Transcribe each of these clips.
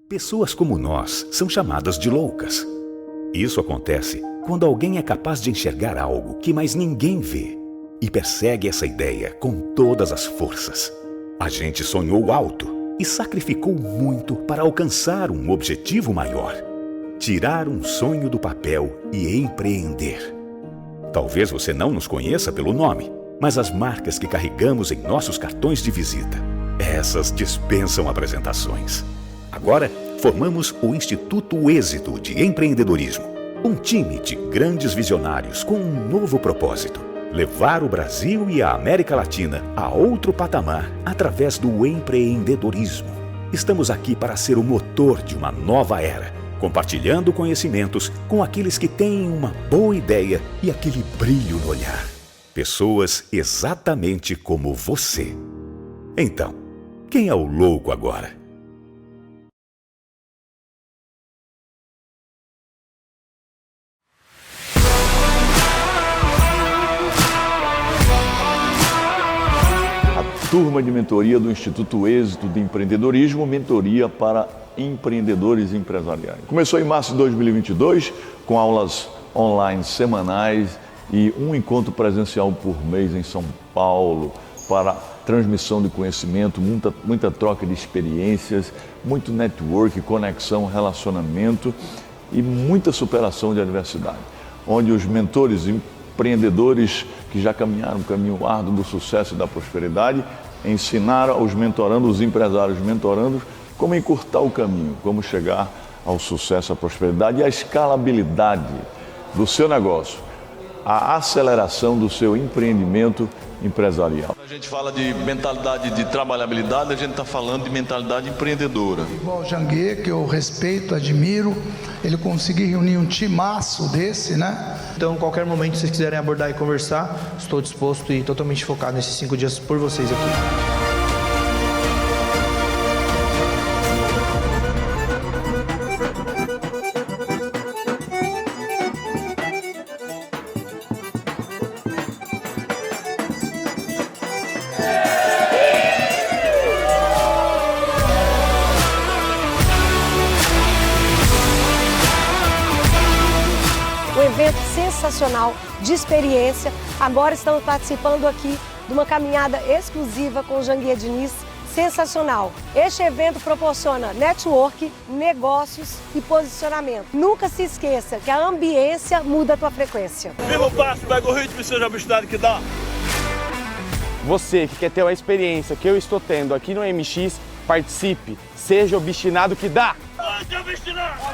Pessoas como nós são chamadas de loucas. Isso acontece quando alguém é capaz de enxergar algo que mais ninguém vê e persegue essa ideia com todas as forças. A gente sonhou alto e sacrificou muito para alcançar um objetivo maior: tirar um sonho do papel e empreender. Talvez você não nos conheça pelo nome, mas as marcas que carregamos em nossos cartões de visita, essas dispensam apresentações. Agora, formamos o Instituto Êxito de Empreendedorismo, um time de grandes visionários com um novo propósito: levar o Brasil e a América Latina a outro patamar através do empreendedorismo. Estamos aqui para ser o motor de uma nova era, compartilhando conhecimentos com aqueles que têm uma boa ideia e aquele brilho no olhar. Pessoas exatamente como você. Então, quem é o louco agora? Turma de mentoria do Instituto Êxito de Empreendedorismo, mentoria para empreendedores empresariais. Começou em março de 2022, com aulas online semanais e um encontro presencial por mês em São Paulo, para transmissão de conhecimento, muita troca de experiências, muito network, conexão, relacionamento e muita superação de adversidade, onde os mentores empreendedores que já caminharam o caminho árduo do sucesso e da prosperidade ensinaram aos mentorandos, os empresários mentorandos, como encurtar o caminho, como chegar ao sucesso, à prosperidade e à escalabilidade do seu negócio, a aceleração do seu empreendimento empresarial. A gente fala de mentalidade de trabalhabilidade, a gente está falando de mentalidade empreendedora. Igual o Janguier, que eu respeito, admiro, ele conseguir reunir um timaço desse, né? Então, qualquer momento que vocês quiserem abordar e conversar, estou disposto e totalmente focado nesses 5 dias por vocês aqui. Um evento sensacional, de experiência. Agora estamos participando aqui de uma caminhada exclusiva com o Janguier Diniz, sensacional. Este evento proporciona network, negócios e posicionamento. Nunca se esqueça que a ambiência muda a tua frequência. Viva o passo, pega o ritmo e seja a velocidade que dá. Você que quer ter a experiência que eu estou tendo aqui no MX, participe, seja obstinado que dá. Onde é obstinado?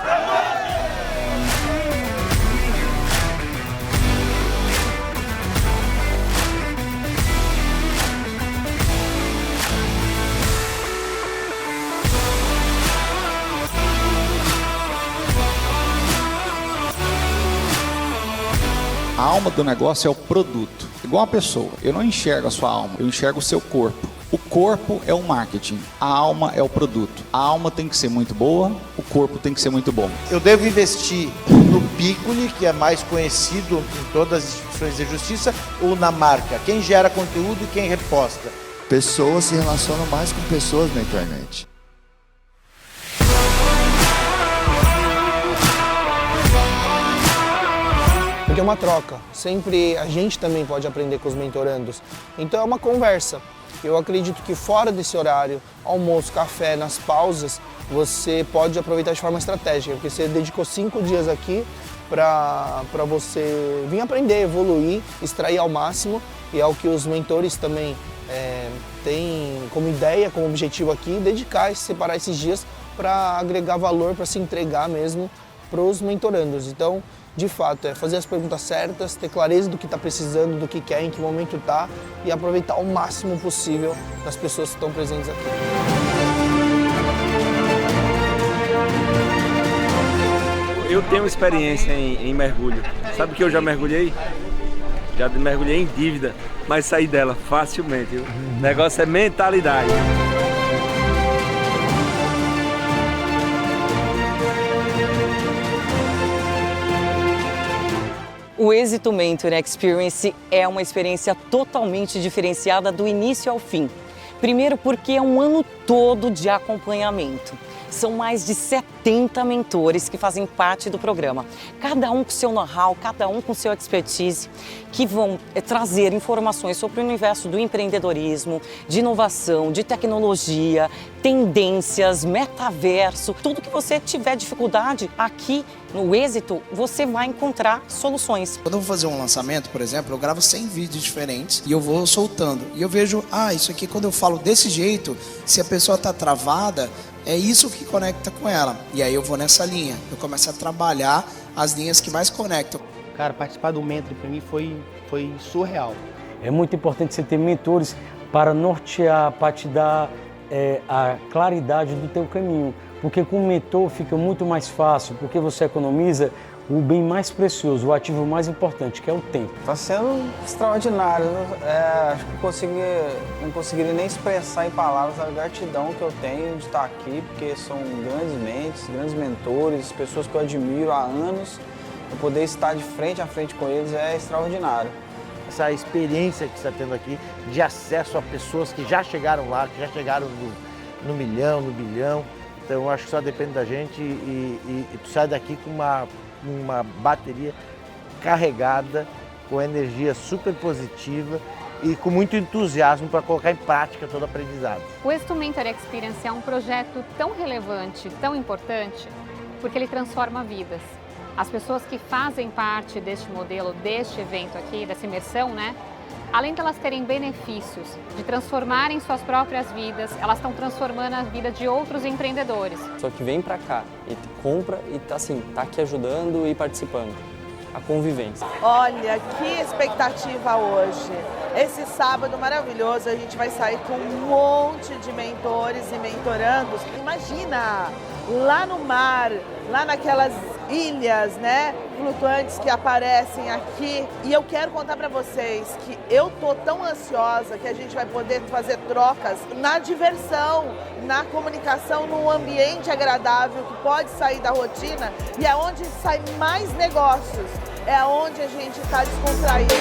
A alma do negócio é o produto, igual a pessoa. Eu não enxergo a sua alma, eu enxergo o seu corpo. O corpo é o marketing, a alma é o produto. A alma tem que ser muito boa, o corpo tem que ser muito bom. Eu devo investir no Piccoli, que é mais conhecido em todas as instituições de justiça, ou na marca? Quem gera conteúdo e quem reposta? Pessoas se relacionam mais com pessoas na internet. Porque é uma troca, sempre a gente também pode aprender com os mentorandos. Então é uma conversa. Eu acredito que fora desse horário, almoço, café, nas pausas, você pode aproveitar de forma estratégica, porque você dedicou 5 dias aqui para você vir aprender, evoluir, extrair ao máximo, e é o que os mentores também têm como ideia, como objetivo aqui, dedicar e separar esses dias para agregar valor, para se entregar mesmo para os mentorandos. Então, de fato, é fazer as perguntas certas, ter clareza do que está precisando, do que quer, em que momento está e aproveitar o máximo possível das pessoas que estão presentes aqui. Eu tenho experiência em mergulho. Sabe que eu já mergulhei? Já mergulhei em dívida, mas saí dela facilmente. O negócio é mentalidade. O Êxito Mentor Experience é uma experiência totalmente diferenciada do início ao fim. Primeiro porque é um ano todo de acompanhamento. São mais de 70 mentores que fazem parte do programa. Cada um com seu know-how, cada um com seu expertise, que vão trazer informações sobre o universo do empreendedorismo, de inovação, de tecnologia, tendências, metaverso, tudo que você tiver dificuldade aqui no Êxito, você vai encontrar soluções. Quando eu vou fazer um lançamento, por exemplo, eu gravo 100 vídeos diferentes e eu vou soltando. E eu vejo, isso aqui quando eu falo desse jeito, se a pessoa está travada, é isso que conecta com ela. E aí eu vou nessa linha, eu começo a trabalhar as linhas que mais conectam. Cara, participar do Mentor para mim foi surreal. É muito importante você ter mentores para nortear, para te dar a claridade do teu caminho. Porque com o mentor fica muito mais fácil, porque você economiza o bem mais precioso, o ativo mais importante, que é o tempo. Está sendo extraordinário. Acho que não conseguiria nem expressar em palavras a gratidão que eu tenho de estar aqui, porque são grandes mentes, grandes mentores, pessoas que eu admiro há anos. Eu poder estar de frente a frente com eles é extraordinário. Essa experiência que você está tendo aqui de acesso a pessoas que já chegaram lá, que já chegaram no milhão, no bilhão. Então eu acho que só depende da gente e tu sai daqui com uma bateria carregada, com energia super positiva e com muito entusiasmo para colocar em prática todo o aprendizado. O Êxito Mentor Experience é um projeto tão relevante, tão importante, porque ele transforma vidas. As pessoas que fazem parte deste modelo, deste evento aqui, dessa imersão, né? Além de elas terem benefícios, de transformarem suas próprias vidas, elas estão transformando a vida de outros empreendedores. Só que vem pra cá e compra e tá aqui ajudando e participando. A convivência. Olha, que expectativa hoje. Esse sábado maravilhoso, a gente vai sair com um monte de mentores e mentorandos. Imagina, lá no mar, lá naquelas ilhas, né, flutuantes que aparecem aqui. E eu quero contar para vocês que eu tô tão ansiosa que a gente vai poder fazer trocas na diversão, na comunicação, num ambiente agradável que pode sair da rotina e é onde sai mais negócios, é onde a gente está descontraído.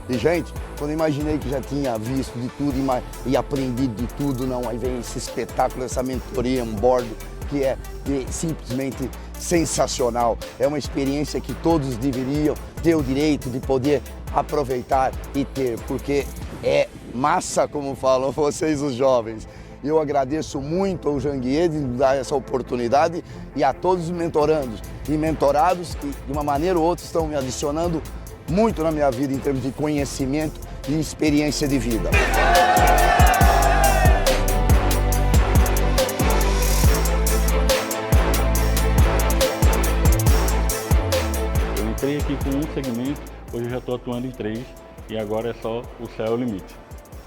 E, gente, quando eu imaginei que já tinha visto de tudo e aprendido de tudo, não, aí vem esse espetáculo, essa mentoria on board, que é simplesmente sensacional. É uma experiência que todos deveriam ter o direito de poder aproveitar e ter, porque é massa, como falam vocês, os jovens. Eu agradeço muito ao Janguier de dar essa oportunidade e a todos os mentorandos e mentorados que, de uma maneira ou outra, estão me adicionando muito na minha vida em termos de conhecimento e experiência de vida. Eu entrei aqui com um segmento, hoje eu já estou atuando em 3 e agora é só o céu é o limite.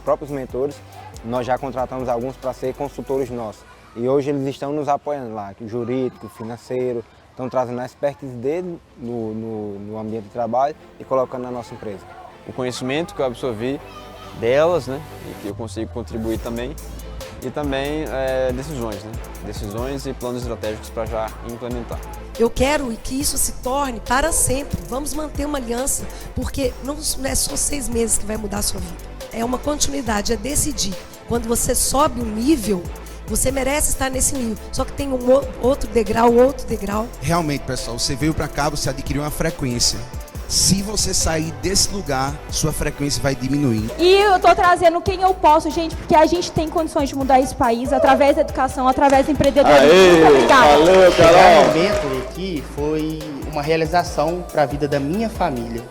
Próprios mentores, nós já contratamos alguns para ser consultores nossos e hoje eles estão nos apoiando lá, jurídico, financeiro, estão trazendo a expertise dele no ambiente de trabalho e colocando na nossa empresa. O conhecimento que eu absorvi delas, né, e que eu consigo contribuir também, e também decisões, né, decisões e planos estratégicos para já implementar. Eu quero que isso se torne para sempre. Vamos manter uma aliança, porque não é só 6 meses que vai mudar a sua vida. É uma continuidade, é decidir. Quando você sobe um nível, você merece estar nesse nível, só que tem outro degrau. Realmente, pessoal, você veio para cá, você adquiriu uma frequência. Se você sair desse lugar, sua frequência vai diminuir. E eu tô trazendo quem eu posso, gente, porque a gente tem condições de mudar esse país através da educação, através do empreendedorismo. Valeu, Carol! Chegar no Mentor aqui foi uma realização para a vida da minha família.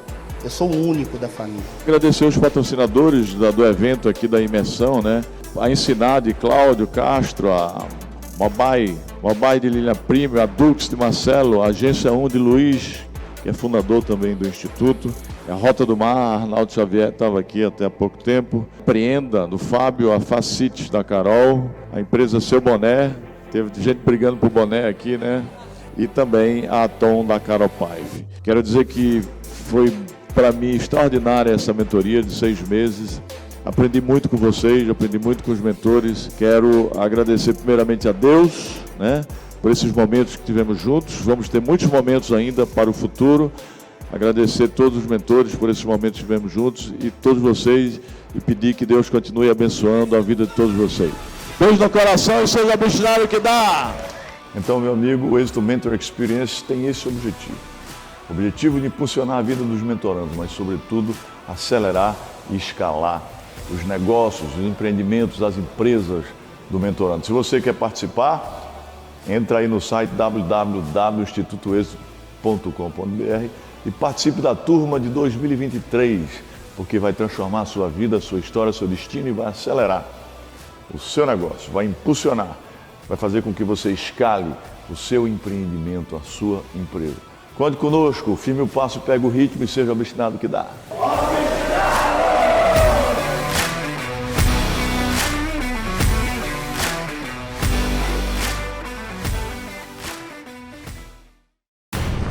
Eu sou o único da família. Agradecer os patrocinadores do evento aqui da imersão, né? A Ensinar de Cláudio Castro, a Mobai de Lilian Prime, a Dux de Marcelo, a Agência 1 de Luiz, que é fundador também do Instituto, a Rota do Mar, Arnaldo Xavier estava aqui até há pouco tempo, Preenda do Fábio, a Facites da Carol, a empresa Seu Boné, teve gente brigando por boné aqui, né? E também a Atom da Carol Paive. Quero dizer que foi para mim extraordinária essa mentoria de 6 meses. Aprendi muito com vocês, aprendi muito com os mentores. Quero agradecer primeiramente a Deus, né, por esses momentos que tivemos juntos. Vamos ter muitos momentos ainda para o futuro. agradecer todos os mentores por esses momentos que estivemos juntos e todos vocês e pedir que Deus continue abençoando a vida de todos vocês. Beijo no coração e seja obstinado que dá! Então, meu amigo, o Êxito Mentor Experience tem esse objetivo. O objetivo de impulsionar a vida dos mentorandos, mas, sobretudo, acelerar e escalar os negócios, os empreendimentos, as empresas do mentorando. Se você quer participar, entra aí no site www.institutoexito.com.br e participe da turma de 2023, porque vai transformar a sua vida, a sua história, seu destino e vai acelerar o seu negócio, vai impulsionar, vai fazer com que você escale o seu empreendimento, a sua empresa. Conte conosco, firme o passo, pega o ritmo e seja obstinado que dá.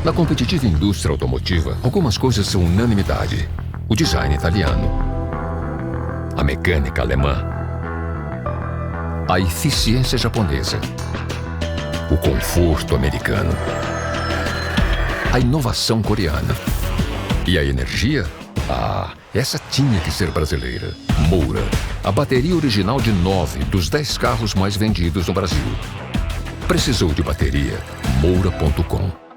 Na competitiva indústria automotiva, algumas coisas são unanimidade. O design italiano, a mecânica alemã, a eficiência japonesa, o conforto americano, a inovação coreana e a energia? Ah, essa tinha que ser brasileira. Moura, a bateria original de 9 dos 10 carros mais vendidos no Brasil. Precisou de bateria? Moura.com.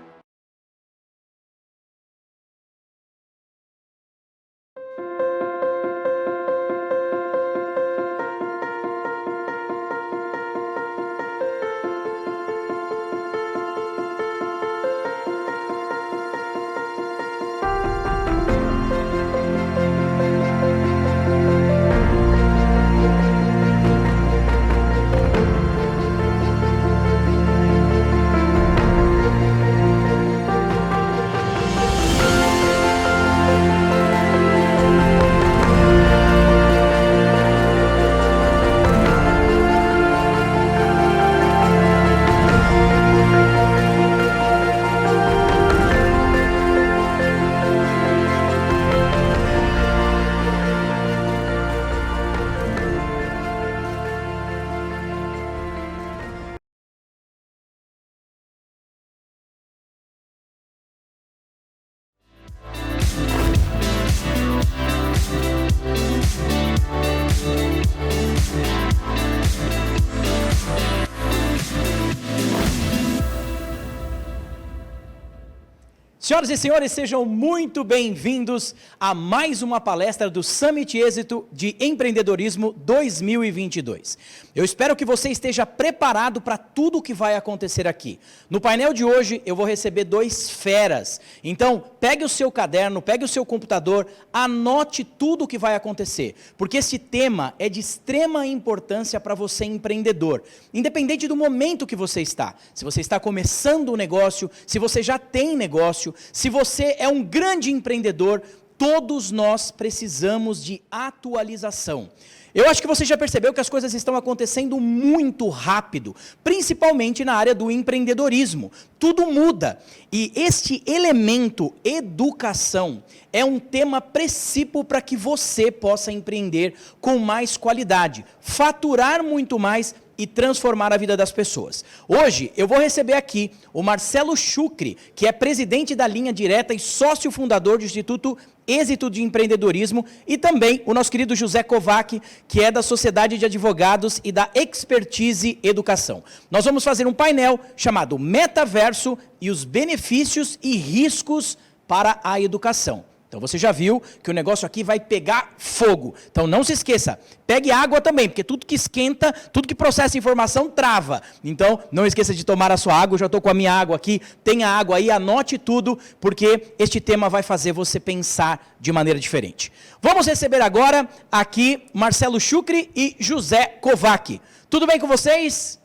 Senhoras e senhores, sejam muito bem-vindos a mais uma palestra do Summit Êxito de Empreendedorismo 2022. Eu espero que você esteja preparado para tudo o que vai acontecer aqui. No painel de hoje, eu vou receber 2 feras. Então, pegue o seu caderno, pegue o seu computador, anote tudo o que vai acontecer, porque esse tema é de extrema importância para você empreendedor, independente do momento que você está. Se você está começando um negócio, se você já tem negócio, se você é um grande empreendedor, todos nós precisamos de atualização. Eu acho que você já percebeu que as coisas estão acontecendo muito rápido, principalmente na área do empreendedorismo. Tudo muda. E este elemento, educação, é um tema precípio para que você possa empreender com mais qualidade, faturar muito mais e transformar a vida das pessoas. Hoje eu vou receber aqui o Marcelo Chucri, que é presidente da Linha Direta e sócio fundador do Instituto Êxito de Empreendedorismo, e também o nosso querido José Kovac, que é da Sociedade de Advogados e da Expertise Educação. Nós vamos fazer um painel chamado Metaverso e os benefícios e riscos para a educação. Então você já viu que o negócio aqui vai pegar fogo. Então não se esqueça, pegue água também, porque tudo que esquenta, tudo que processa informação trava. Então não esqueça de tomar a sua água, eu já estou com a minha água aqui, tenha água aí, anote tudo, porque este tema vai fazer você pensar de maneira diferente. Vamos receber agora aqui Marcelo Chucri e José Kovac. Tudo bem com vocês?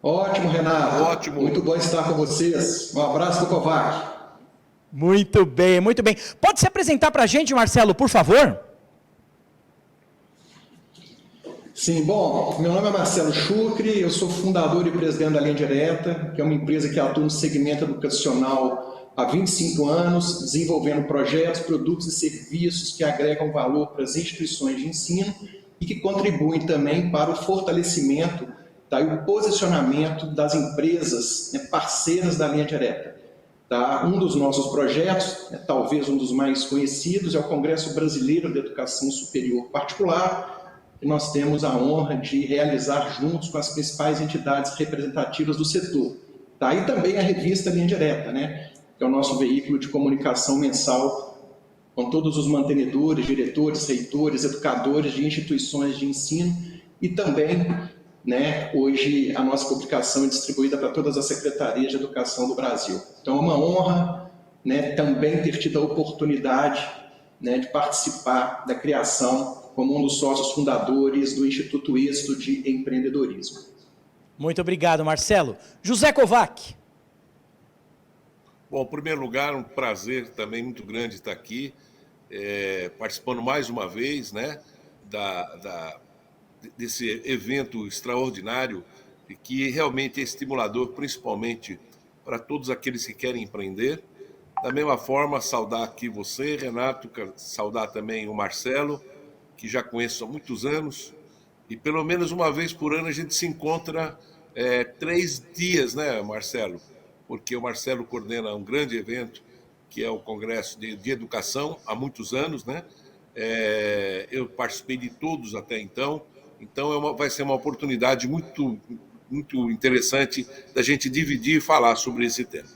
Ótimo, Renato. Ótimo. Muito bom estar com vocês. Um abraço do Kovac. Muito bem, muito bem. Pode se apresentar para a gente, Marcelo, por favor? Sim, bom, meu nome é Marcelo Chucri, eu sou fundador e presidente da Linha Direta, que é uma empresa que atua no segmento educacional há 25 anos, desenvolvendo projetos, produtos e serviços que agregam valor para as instituições de ensino e que contribuem também para o fortalecimento e o posicionamento das empresas parceiras da Linha Direta. Tá? Um dos nossos projetos, talvez um dos mais conhecidos, é o Congresso Brasileiro de Educação Superior Particular, que nós temos a honra de realizar juntos com as principais entidades representativas do setor. Tá? E também a revista Linha Direta, né? Que é o nosso veículo de comunicação mensal com todos os mantenedores, diretores, reitores, educadores de instituições de ensino e também, né, hoje a nossa publicação é distribuída para todas as secretarias de educação do Brasil. Então é uma honra, né, também ter tido a oportunidade, né, de participar da criação como um dos sócios fundadores do Instituto Êxito de Empreendedorismo. Muito obrigado, Marcelo. José Kovac. Bom, em primeiro lugar, um prazer também muito grande estar aqui, participando mais uma vez, né, desse evento extraordinário e que realmente é estimulador, principalmente para todos aqueles que querem empreender. Da mesma forma, saudar aqui você, Renato, saudar também o Marcelo, que já conheço há muitos anos, e pelo menos uma vez por ano a gente se encontra 3 dias, né, Marcelo? Porque o Marcelo coordena um grande evento, que é o Congresso de Educação, há muitos anos, né? Eu participei de todos até então, então vai ser uma oportunidade muito, muito interessante da gente dividir e falar sobre esse tema.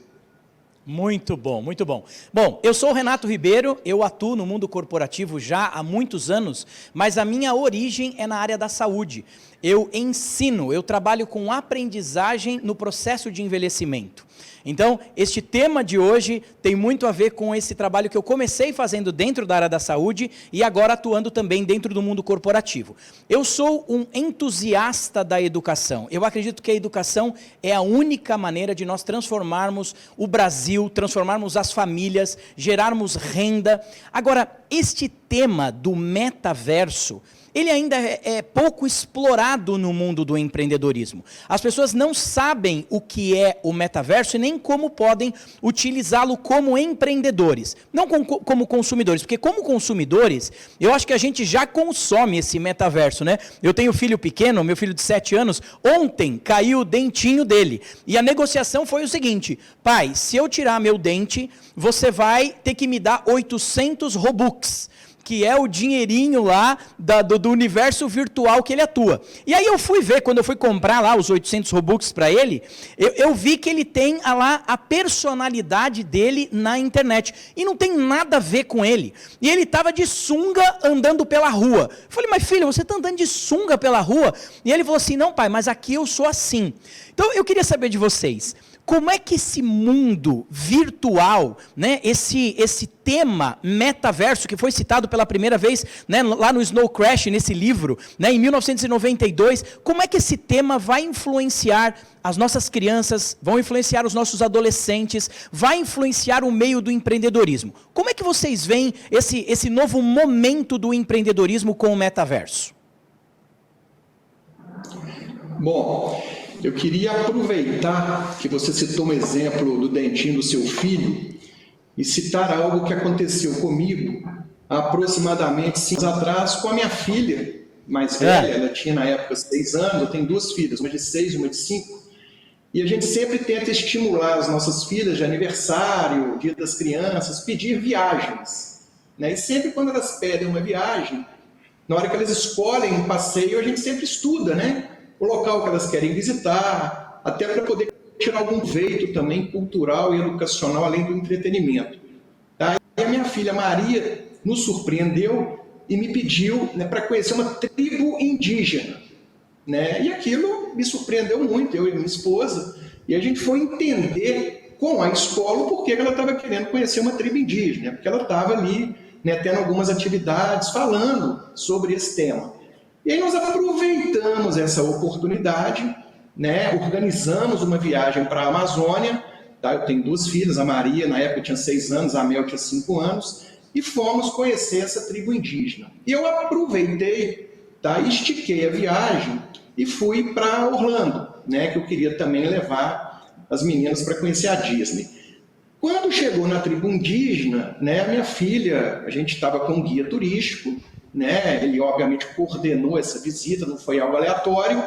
Muito bom, muito bom. Bom, eu sou o Renato Ribeiro, eu atuo no mundo corporativo já há muitos anos, mas a minha origem é na área da saúde. Eu ensino, eu trabalho com aprendizagem no processo de envelhecimento. Então, este tema de hoje tem muito a ver com esse trabalho que eu comecei fazendo dentro da área da saúde e agora atuando também dentro do mundo corporativo. Eu sou um entusiasta da educação. Eu acredito que a educação é a única maneira de nós transformarmos o Brasil, transformarmos as famílias, gerarmos renda. Agora, este tema do metaverso, ele ainda é pouco explorado no mundo do empreendedorismo. As pessoas não sabem o que é o metaverso e nem como podem utilizá-lo como empreendedores, não como consumidores, porque como consumidores, eu acho que a gente já consome esse metaverso, né? Eu tenho filho pequeno, meu filho de 7 anos, ontem caiu o dentinho dele, e a negociação foi o seguinte: pai, se eu tirar meu dente, você vai ter que me dar 800 Robux, que é o dinheirinho lá do universo virtual que ele atua. E aí eu fui ver, quando eu fui comprar lá os 800 Robux para ele, eu vi que ele tem lá a personalidade dele na internet. E não tem nada a ver com ele. E ele estava de sunga andando pela rua. Eu falei, mas filho, você está andando de sunga pela rua? E ele falou assim, não pai, mas aqui eu sou assim. Então eu queria saber de vocês, como é que esse mundo virtual, né, esse tema metaverso que foi citado pela primeira vez, né, lá no Snow Crash, nesse livro, né, em 1992, como é que esse tema vai influenciar as nossas crianças, vão influenciar os nossos adolescentes, vai influenciar o meio do empreendedorismo? Como é que vocês veem esse novo momento do empreendedorismo com o metaverso? Bom, eu queria aproveitar que você citou um exemplo do dentinho do seu filho e citar algo que aconteceu comigo há aproximadamente 5 anos atrás com a minha filha mais velha. Ela tinha na época 6 anos, eu tenho 2 filhas, uma de 6 e uma de 5. E a gente sempre tenta estimular as nossas filhas de aniversário, Dia das Crianças, pedir viagens, né? E sempre quando elas pedem uma viagem, na hora que elas escolhem um passeio, a gente sempre estuda, né? O local que elas querem visitar, até para poder tirar algum proveito também cultural e educacional, além do entretenimento. Tá? E a minha filha Maria nos surpreendeu e me pediu, né, para conhecer uma tribo indígena. Né? E aquilo me surpreendeu muito, eu e minha esposa, e a gente foi entender com a escola o porquê que ela estava querendo conhecer uma tribo indígena, porque ela estava ali, né, tendo algumas atividades falando sobre esse tema. E aí nós aproveitamos essa oportunidade, né, organizamos uma viagem para a Amazônia, tá? Eu tenho 2 filhas, a Maria na época tinha 6 anos, a Mel tinha 5 anos, e fomos conhecer essa tribo indígena. E eu aproveitei, tá, estiquei a viagem e fui para Orlando, né, que eu queria também levar as meninas para conhecer a Disney. Quando chegou na tribo indígena, né, a minha filha, a gente estava com um guia turístico, né, ele obviamente coordenou essa visita, não foi algo aleatório,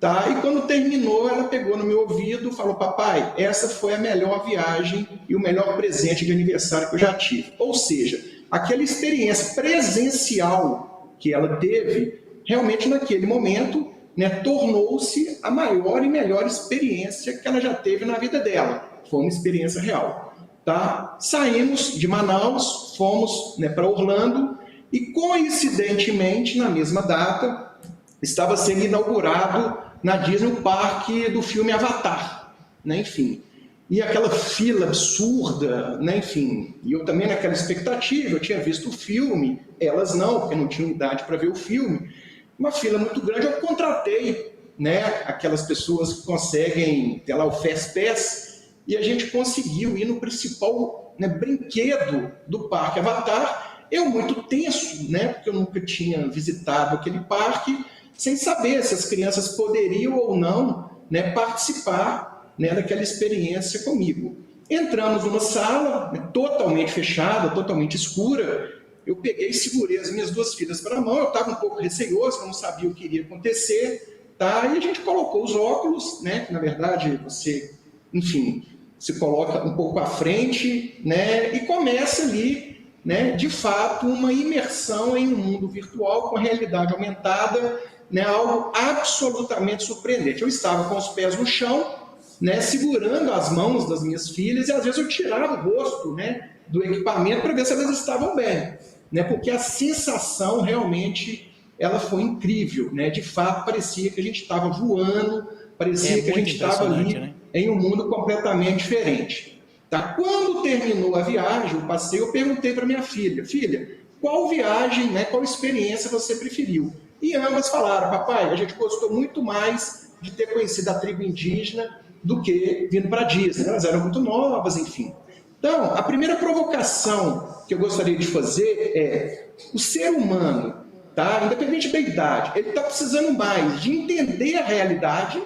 Tá? E quando terminou, ela pegou no meu ouvido e falou: papai, essa foi a melhor viagem e o melhor presente de aniversário que eu já tive. Ou seja, aquela experiência presencial que ela teve, realmente naquele momento, né, tornou-se a maior e melhor experiência que ela já teve na vida dela. Foi uma experiência real. Tá? Saímos de Manaus, fomos, né, para Orlando e, coincidentemente, na mesma data, estava sendo inaugurado na Disney o parque do filme Avatar, né? Enfim. E aquela fila absurda, né? Enfim. E eu também naquela expectativa, eu tinha visto o filme, elas não, porque não tinham idade para ver o filme. Uma fila muito grande, eu contratei, né, aquelas pessoas que conseguem ter lá o Fast Pass, e a gente conseguiu ir no principal, né, brinquedo do parque Avatar. Eu muito tenso, né, porque eu nunca tinha visitado aquele parque, sem saber se as crianças poderiam ou não, né, participar, né, daquela experiência comigo. Entramos numa sala, né, totalmente fechada, totalmente escura. Eu peguei e segurei as minhas duas filhas para a mão, eu estava um pouco receoso, eu não sabia o que iria acontecer, tá? E a gente colocou os óculos, né, que na verdade você, enfim, se coloca um pouco à frente, né, e começa ali, né, de fato, uma imersão em um mundo virtual com realidade aumentada, né, algo absolutamente surpreendente. Eu estava com os pés no chão, né, segurando as mãos das minhas filhas, e às vezes eu tirava o rosto, né, do equipamento para ver se elas estavam bem, né, porque a sensação realmente ela foi incrível, né, de fato parecia que a gente estava voando, parecia que a gente estava ali, né, em um mundo completamente diferente. Tá? Quando terminou a viagem, o passeio, eu perguntei para minha filha: filha, qual viagem, né, qual experiência você preferiu? E ambas falaram: papai, a gente gostou muito mais de ter conhecido a tribo indígena do que vindo para a Disney. Elas eram muito novas, enfim. Então, a primeira provocação que eu gostaria de fazer é: o ser humano, tá, independente da idade, ele está precisando mais de entender a realidade,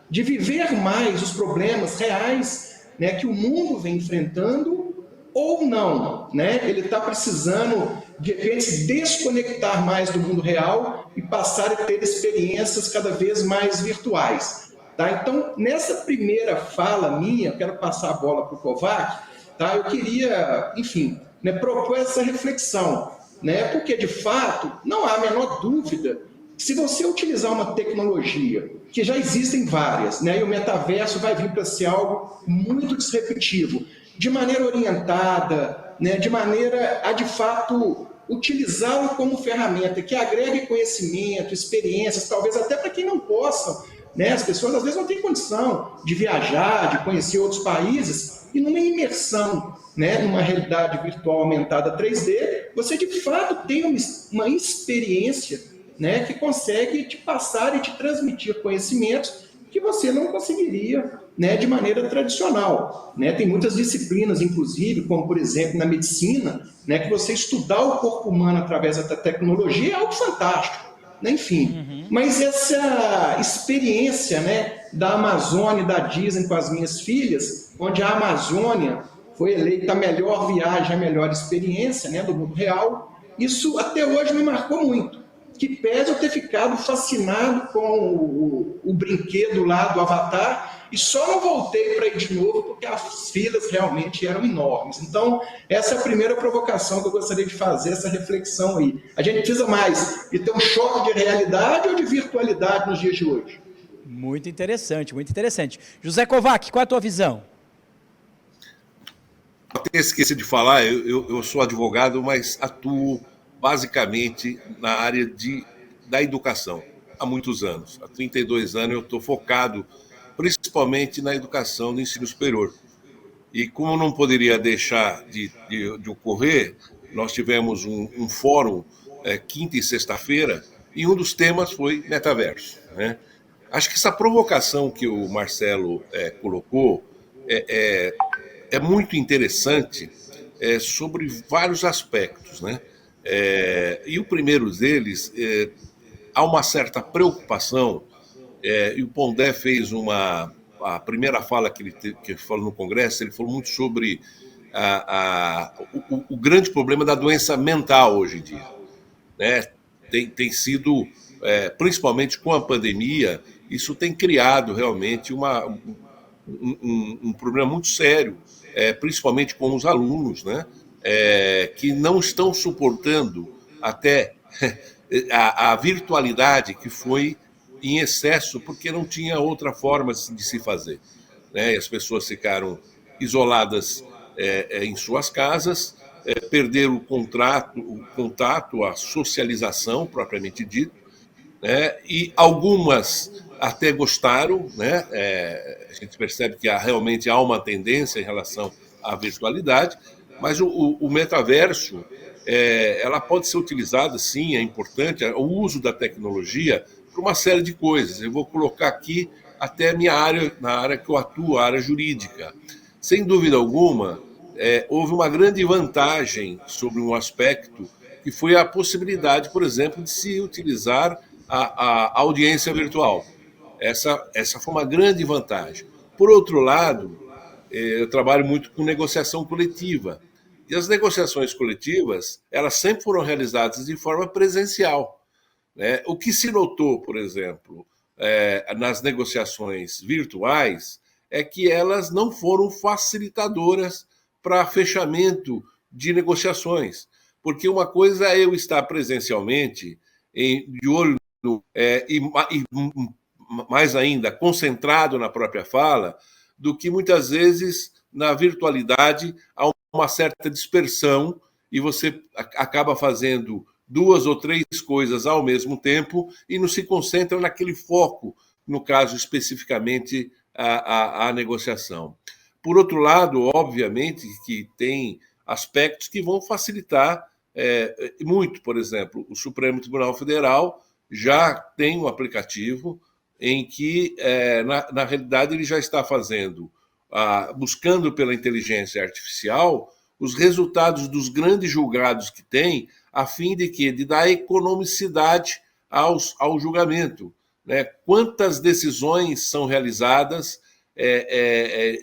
de viver mais os problemas reais, né, que o mundo vem enfrentando, ou não, né? Ele está precisando, de repente, se desconectar mais do mundo real e passar a ter experiências cada vez mais virtuais. Tá? Então, nessa primeira fala minha, eu quero passar a bola para o Kovac, tá? Eu queria, enfim, né, propor essa reflexão, né? Porque, de fato, não há a menor dúvida que se você utilizar uma tecnologia, que já existem várias, né, e o metaverso vai vir para ser algo muito disruptivo, de maneira orientada, né, de maneira a, de fato, utilizá-lo como ferramenta que agregue conhecimento, experiências, talvez até para quem não possa, né, as pessoas às vezes não têm condição de viajar, de conhecer outros países, e numa imersão, né, numa realidade virtual aumentada 3D, você de fato tem uma experiência, né, que consegue te passar e te transmitir conhecimentos que você não conseguiria, né, de maneira tradicional, né? Tem muitas disciplinas, inclusive, como por exemplo na medicina, né, que você estudar o corpo humano através da tecnologia é algo fantástico, né? Enfim. Mas essa experiência, né, da Amazônia e da Disney com as minhas filhas, onde a Amazônia foi eleita a melhor viagem, a melhor experiência, né, do mundo real, isso até hoje me marcou muito. Que pese eu ter ficado fascinado com o brinquedo lá do Avatar, e só não voltei para ir de novo porque as filas realmente eram enormes. Então, essa é a primeira provocação que eu gostaria de fazer, essa reflexão aí. A gente precisa mais de ter um choque de realidade ou de virtualidade nos dias de hoje? Muito interessante, muito interessante. José Kovac, qual é a tua visão? Até esqueci de falar, eu sou advogado, mas atuo basicamente na área da educação, há muitos anos. Há 32 anos eu estou focado principalmente na educação do ensino superior. E como não poderia deixar de ocorrer, nós tivemos um fórum quinta e sexta-feira, e um dos temas foi metaverso, né? Acho que essa provocação que o Marcelo colocou é muito interessante sobre vários aspectos, né? E o primeiro deles, há uma certa preocupação, e o Pondé fez a primeira fala que ele falou no Congresso, ele falou muito sobre o grande problema da doença mental hoje em dia, né? Tem sido, principalmente com a pandemia, isso tem criado realmente um problema muito sério, principalmente com os alunos, né? Que não estão suportando até a virtualidade que foi em excesso, porque não tinha outra forma de se fazer, né? E as pessoas ficaram isoladas em suas casas, perderam o contato, a socialização propriamente dito, né? E algumas até gostaram, né? A gente percebe que realmente há uma tendência em relação à virtualidade, mas o metaverso, ela pode ser utilizada, sim, é importante, o uso da tecnologia para uma série de coisas. Eu vou colocar aqui até minha área, na área que eu atuo, a área jurídica. Sem dúvida alguma, houve uma grande vantagem sobre um aspecto que foi a possibilidade, por exemplo, de se utilizar a audiência virtual. Essa foi uma grande vantagem. Por outro lado, eu trabalho muito com negociação coletiva. E as negociações coletivas, elas sempre foram realizadas de forma presencial, né? O que se notou, por exemplo, nas negociações virtuais, é que elas não foram facilitadoras para fechamento de negociações. Porque uma coisa é eu estar presencialmente, de olho no... e mais ainda, concentrado na própria fala, do que muitas vezes na virtualidade há uma certa dispersão e você acaba fazendo 2 ou 3 coisas ao mesmo tempo e não se concentra naquele foco, no caso especificamente a negociação. Por outro lado, obviamente que tem aspectos que vão facilitar muito. Por exemplo, o Supremo Tribunal Federal já tem um aplicativo em que, na realidade, ele já está fazendo, buscando pela inteligência artificial, os resultados dos grandes julgados que tem, a fim de dar economicidade ao julgamento, né? Quantas decisões são realizadas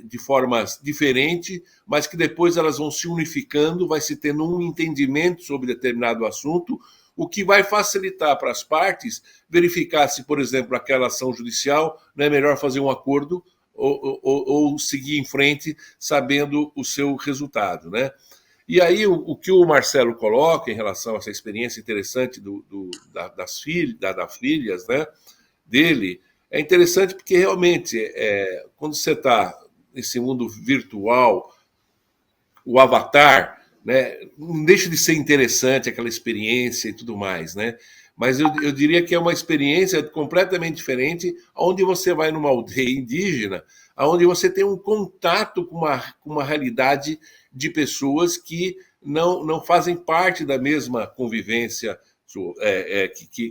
de formas diferentes, mas que depois elas vão se unificando, vai se tendo um entendimento sobre determinado assunto, o que vai facilitar para as partes verificar se, por exemplo, aquela ação judicial não é melhor fazer um acordo ou seguir em frente sabendo o seu resultado, né? E aí o que o Marcelo coloca em relação a essa experiência interessante das filhas, né, dele, é interessante porque realmente quando você está nesse mundo virtual, o avatar, né, não deixa de ser interessante aquela experiência e tudo mais, né? Mas eu diria que é uma experiência completamente diferente, onde você vai numa aldeia indígena, onde você tem um contato com uma realidade de pessoas que não fazem parte da mesma convivência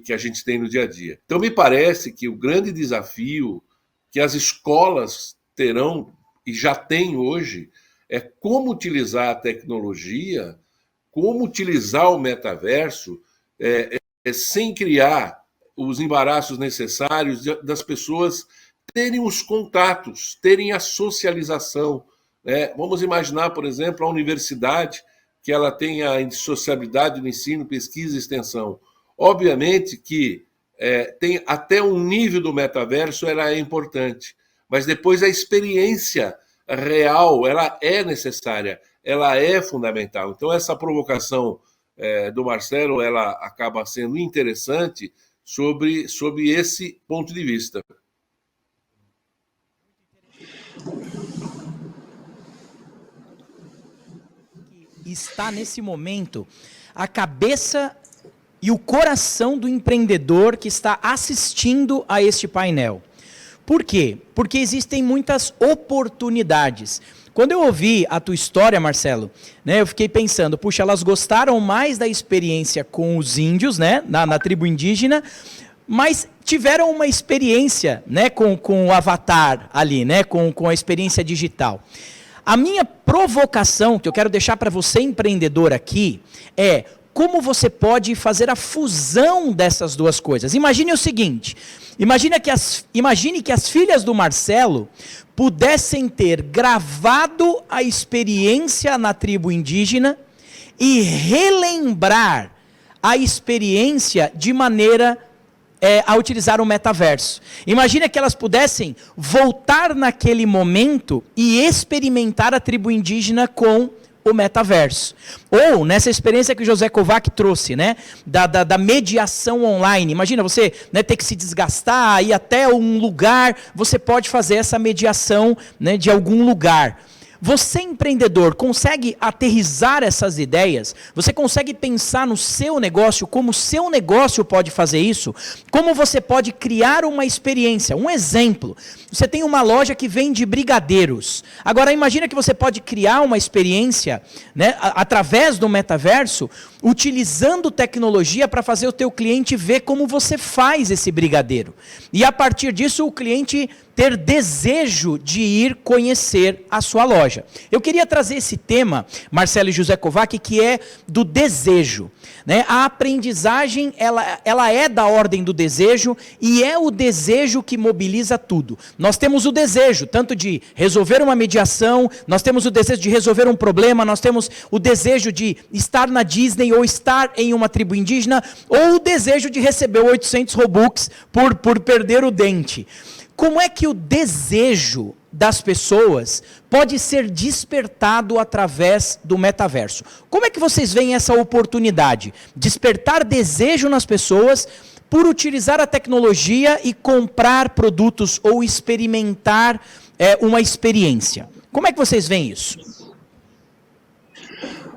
que a gente tem no dia a dia. Então, me parece que o grande desafio que as escolas terão, e já têm hoje, é como utilizar a tecnologia, como utilizar o metaverso, sem criar os embaraços necessários das pessoas terem os contatos, terem a socialização, né? Vamos imaginar, por exemplo, a universidade, que ela tem a sociabilidade no ensino, pesquisa e extensão. Obviamente que tem até um nível do metaverso, ela é importante, mas depois a experiência real, ela é necessária, ela é fundamental. Então, essa provocação do Marcelo, ela acaba sendo interessante sobre esse ponto de vista. Está nesse momento a cabeça e o coração do empreendedor que está assistindo a este painel. Por quê? Porque existem muitas oportunidades. Quando eu ouvi a tua história, Marcelo, né, eu fiquei pensando, puxa, elas gostaram mais da experiência com os índios, né, na tribo indígena, mas tiveram uma experiência, né, com o avatar ali, né, com a experiência digital. A minha provocação, que eu quero deixar para você, empreendedor, aqui, é como você pode fazer a fusão dessas duas coisas. Imagine o seguinte, imagine que as filhas do Marcelo pudessem ter gravado a experiência na tribo indígena e relembrar a experiência de maneira a utilizar o metaverso. Imagina que elas pudessem voltar naquele momento e experimentar a tribo indígena com o metaverso. Ou nessa experiência que o José Kovac trouxe, né, da mediação online. Imagina você, né, ter que se desgastar, ir até um lugar, você pode fazer essa mediação, né, de algum lugar. Você, empreendedor, consegue aterrissar essas ideias? Você consegue pensar no seu negócio, como o seu negócio pode fazer isso? Como você pode criar uma experiência? Um exemplo, você tem uma loja que vende brigadeiros. Agora, imagina que você pode criar uma experiência, né, através do metaverso, utilizando tecnologia para fazer o teu cliente ver como você faz esse brigadeiro. E a partir disso, o cliente ter desejo de ir conhecer a sua loja. Eu queria trazer esse tema, Marcelo e José Kovac, que é do desejo, né? A aprendizagem, ela é da ordem do desejo, e é o desejo que mobiliza tudo. Nós temos o desejo, tanto de resolver uma mediação, nós temos o desejo de resolver um problema, nós temos o desejo de estar na Disney, ou estar em uma tribo indígena, ou o desejo de receber 800 Robux por perder o dente. Como é que o desejo das pessoas pode ser despertado através do metaverso? Como é que vocês veem essa oportunidade? Despertar desejo nas pessoas por utilizar a tecnologia e comprar produtos ou experimentar uma experiência. Como é que vocês veem isso?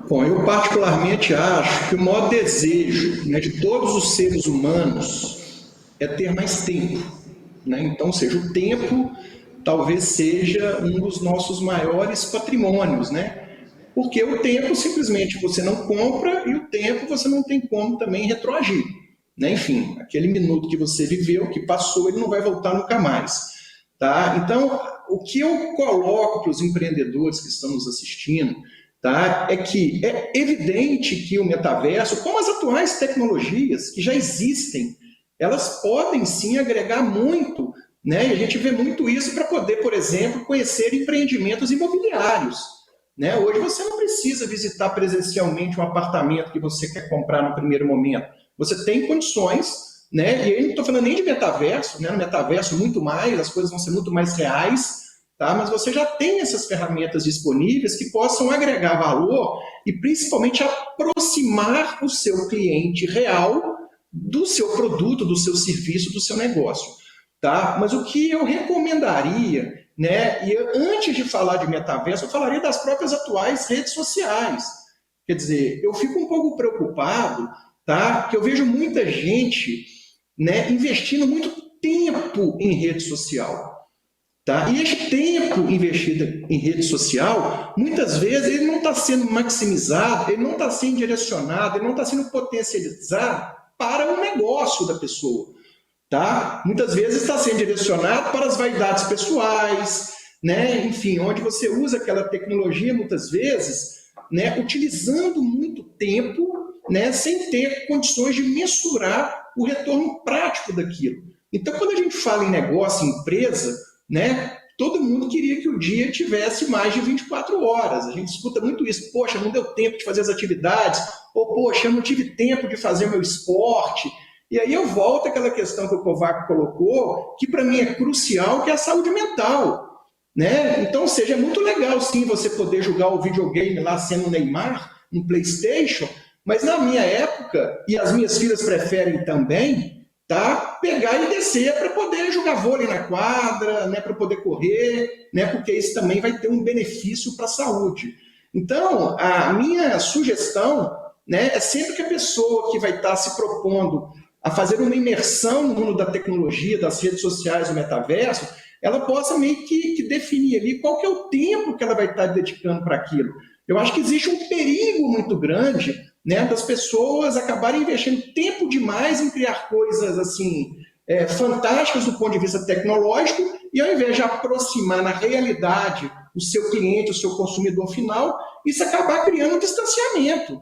Bom, eu particularmente acho que o maior desejo, né, de todos os seres humanos é ter mais tempo. Né? Então, ou seja, o tempo talvez seja um dos nossos maiores patrimônios, né? Porque o tempo simplesmente você não compra, e o tempo você não tem como também retroagir, né? Enfim, aquele minuto que você viveu, que passou, ele não vai voltar nunca mais, tá? Então, o que eu coloco para os empreendedores que estão nos assistindo, tá, é que é evidente que o metaverso, como as atuais tecnologias que já existem, elas podem sim agregar muito, né? E a gente vê muito isso para poder, por exemplo, conhecer empreendimentos imobiliários, né? Hoje você não precisa visitar presencialmente um apartamento que você quer comprar no primeiro momento. Você tem condições, né? E aí não estou falando nem de metaverso, né? No metaverso muito mais, as coisas vão ser muito mais reais, tá? Mas você já tem essas ferramentas disponíveis que possam agregar valor e principalmente aproximar o seu cliente real do seu produto, do seu serviço, do seu negócio, tá? Mas o que eu recomendaria, né? E antes de falar de metaverso, eu falaria das próprias atuais redes sociais. Quer dizer, eu fico um pouco preocupado, tá? Porque eu vejo muita gente, né, investindo muito tempo em rede social. Tá? E esse tempo investido em rede social, muitas vezes ele não está sendo maximizado, ele não está sendo direcionado, ele não está sendo potencializado para o negócio da pessoa. Tá? Muitas vezes está sendo direcionado para as vaidades pessoais, né? Enfim, onde você usa aquela tecnologia, muitas vezes, né, utilizando muito tempo, né, sem ter condições de mensurar o retorno prático daquilo. Então, quando a gente fala em negócio, em empresa, né, todo mundo queria que o dia tivesse mais de 24 horas. A gente escuta muito isso. Poxa, não deu tempo de fazer as atividades. Ou, poxa, eu não tive tempo de fazer o meu esporte. E aí eu volto àquela questão que o Kovac colocou, que para mim é crucial, que é a saúde mental. Né? Então, ou seja, é muito legal, sim, você poder jogar o videogame lá sendo o Neymar, um PlayStation, mas na minha época, e as minhas filhas preferem também, tá? Pegar e descer para poder jogar vôlei na quadra, né? Para poder correr, né? Porque isso também vai ter um benefício para a saúde. Então, a minha sugestão, né, é sempre que a pessoa que vai estar se propondo a fazer uma imersão no mundo da tecnologia, das redes sociais, do metaverso, ela possa meio que definir ali qual que é o tempo que ela vai estar dedicando para aquilo. Eu acho que existe um perigo muito grande, né, das pessoas acabarem investindo tempo demais em criar coisas assim fantásticas do ponto de vista tecnológico, e ao invés de aproximar na realidade o seu cliente, o seu consumidor final, isso acabar criando um distanciamento.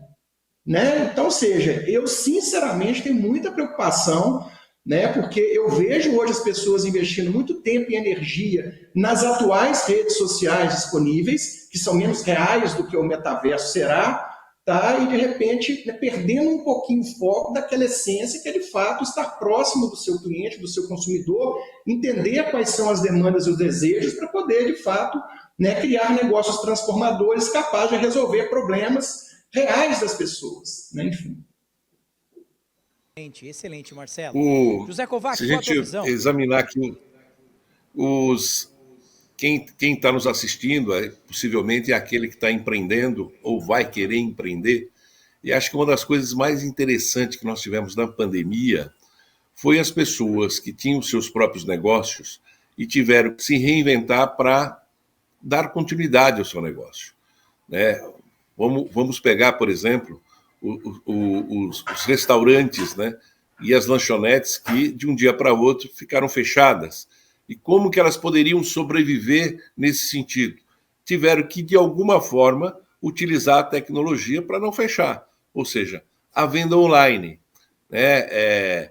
Né? Então, ou seja, eu sinceramente tenho muita preocupação, né, porque eu vejo hoje as pessoas investindo muito tempo e energia nas atuais redes sociais disponíveis, que são menos reais do que o metaverso será, tá? E de repente, né, perdendo um pouquinho o foco daquela essência que é de fato estar próximo do seu cliente, do seu consumidor, entender quais são as demandas e os desejos para poder de fato, né, criar negócios transformadores capazes de resolver problemas reais das pessoas, né? Enfim. Excelente, Marcelo. O, José Kovac, se a qual a tua gente visão? examinar aqui quem está nos assistindo, possivelmente é aquele que está empreendendo ou vai querer empreender. E acho que uma das coisas mais interessantes que nós tivemos na pandemia foi as pessoas que tinham seus próprios negócios e tiveram que se reinventar para dar continuidade ao seu negócio, né? Vamos pegar, por exemplo, os restaurantes, né, e as lanchonetes que de um dia para outro ficaram fechadas. E como que elas poderiam sobreviver nesse sentido? Tiveram que, de alguma forma, utilizar a tecnologia para não fechar, ou seja, a venda online, né?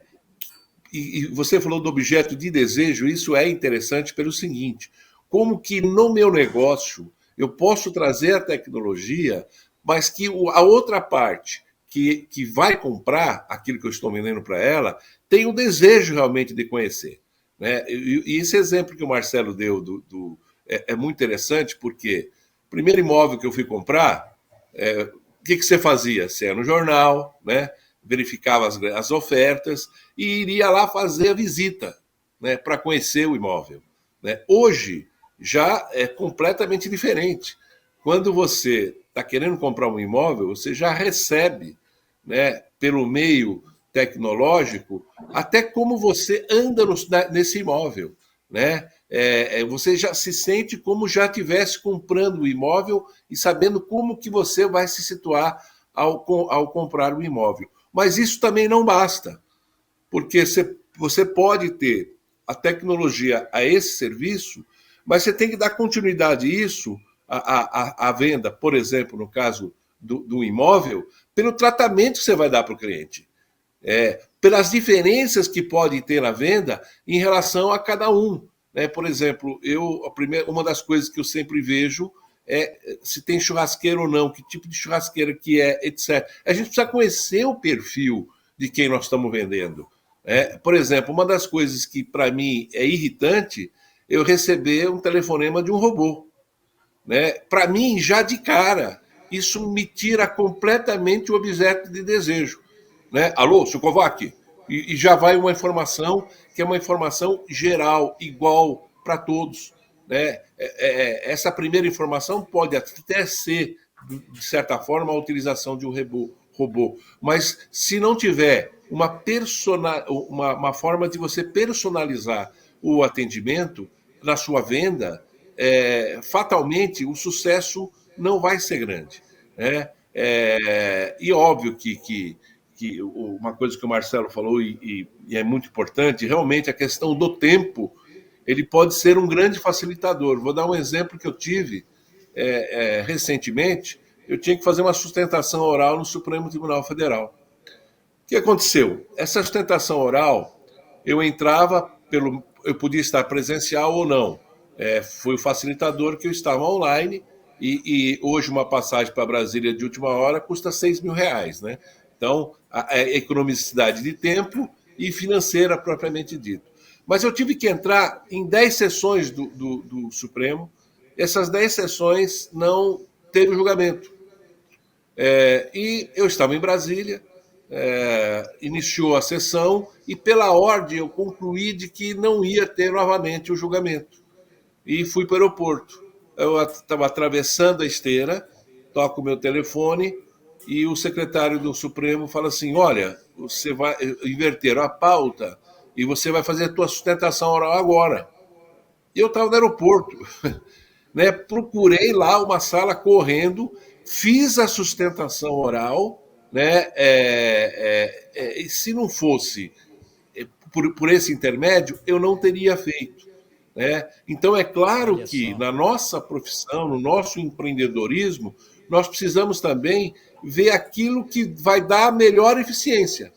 E você falou do objeto de desejo, isso é interessante pelo seguinte: como que no meu negócio eu posso trazer a tecnologia, mas que a outra parte que vai comprar aquilo que eu estou vendendo para ela tem o desejo realmente de conhecer, né? E esse exemplo que o Marcelo deu é muito interessante, porque o primeiro imóvel que eu fui comprar, o que você fazia? Você ia no jornal, né? Verificava as ofertas e iria lá fazer a visita, né, para conhecer o imóvel, né? Hoje já é completamente diferente. Quando você está querendo comprar um imóvel, você já recebe, né, pelo meio tecnológico, até como você anda nesse imóvel, né? Você já se sente como já estivesse comprando o imóvel e sabendo como que você vai se situar ao comprar o imóvel. Mas isso também não basta, porque você pode ter a tecnologia a esse serviço, mas você tem que dar continuidade a isso, a venda, por exemplo, no caso do imóvel, pelo tratamento que você vai dar para o cliente, pelas diferenças que pode ter na venda em relação a cada um, né? Por exemplo, uma das coisas que eu sempre vejo é se tem churrasqueira ou não, que tipo de churrasqueira que é, etc. A gente precisa conhecer o perfil de quem nós estamos vendendo. Por exemplo, uma das coisas que para mim é irritante, eu receber um telefonema de um robô, né? Para mim, já de cara, isso me tira completamente o objeto de desejo, né? Alô, seu Kovac? E já vai uma informação que é uma informação geral, igual para todos, né? Essa primeira informação pode até ser, de certa forma, a utilização de um robô, mas se não tiver uma forma de você personalizar o atendimento na sua venda, fatalmente o sucesso não vai ser grande, né? E óbvio que uma coisa que o Marcelo falou e é muito importante, realmente a questão do tempo, ele pode ser um grande facilitador. Vou dar um exemplo que eu tive recentemente. Eu tinha que fazer uma sustentação oral no Supremo Tribunal Federal. O que aconteceu? Essa sustentação oral, eu entrava eu podia estar presencial ou não. Foi o facilitador que eu estava online e hoje uma passagem para Brasília de última hora custa R$6.000, né? Então, a economicidade de tempo e financeira propriamente dito. Mas eu tive que entrar em 10 sessões do Supremo. Essas 10 sessões não teve julgamento. E eu estava em Brasília, iniciou a sessão e pela ordem eu concluí de que não ia ter novamente o julgamento. E fui para o aeroporto. Eu estava atravessando a esteira, toco o meu telefone e o secretário do Supremo fala assim: olha, você vai inverter a pauta e você vai fazer a tua sustentação oral agora. E eu estava no aeroporto, né? Procurei lá uma sala correndo, fiz a sustentação oral, né? E se não fosse por esse intermédio, eu não teria feito, né? Então, é claro que na nossa profissão, no nosso empreendedorismo, nós precisamos também ver aquilo que vai dar a melhor eficiência.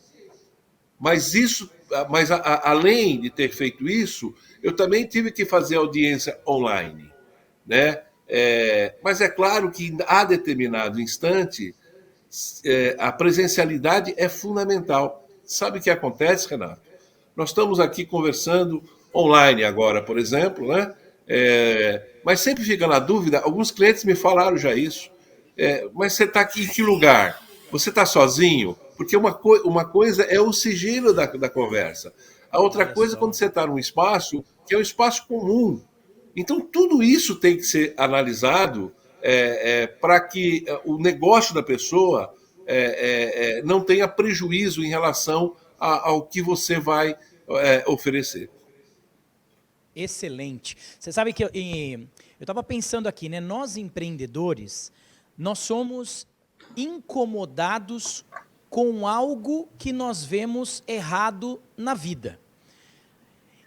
Mas além de ter feito isso, eu também tive que fazer audiência online, né? Mas é claro que a determinado instante a presencialidade é fundamental. Sabe o que acontece, Renato? Nós estamos aqui conversando online agora, por exemplo, né? Mas sempre fica na dúvida, alguns clientes me falaram já isso, mas você está aqui em que lugar? Você está sozinho? Porque uma coisa é o sigilo da conversa. A outra coisa é quando você está num espaço que é um espaço comum. Então, tudo isso tem que ser analisado para que o negócio da pessoa não tenha prejuízo em relação ao que você vai oferecer. Excelente. Você sabe que eu estava pensando aqui, né? Nós empreendedores, nós somos incomodados com algo que nós vemos errado na vida.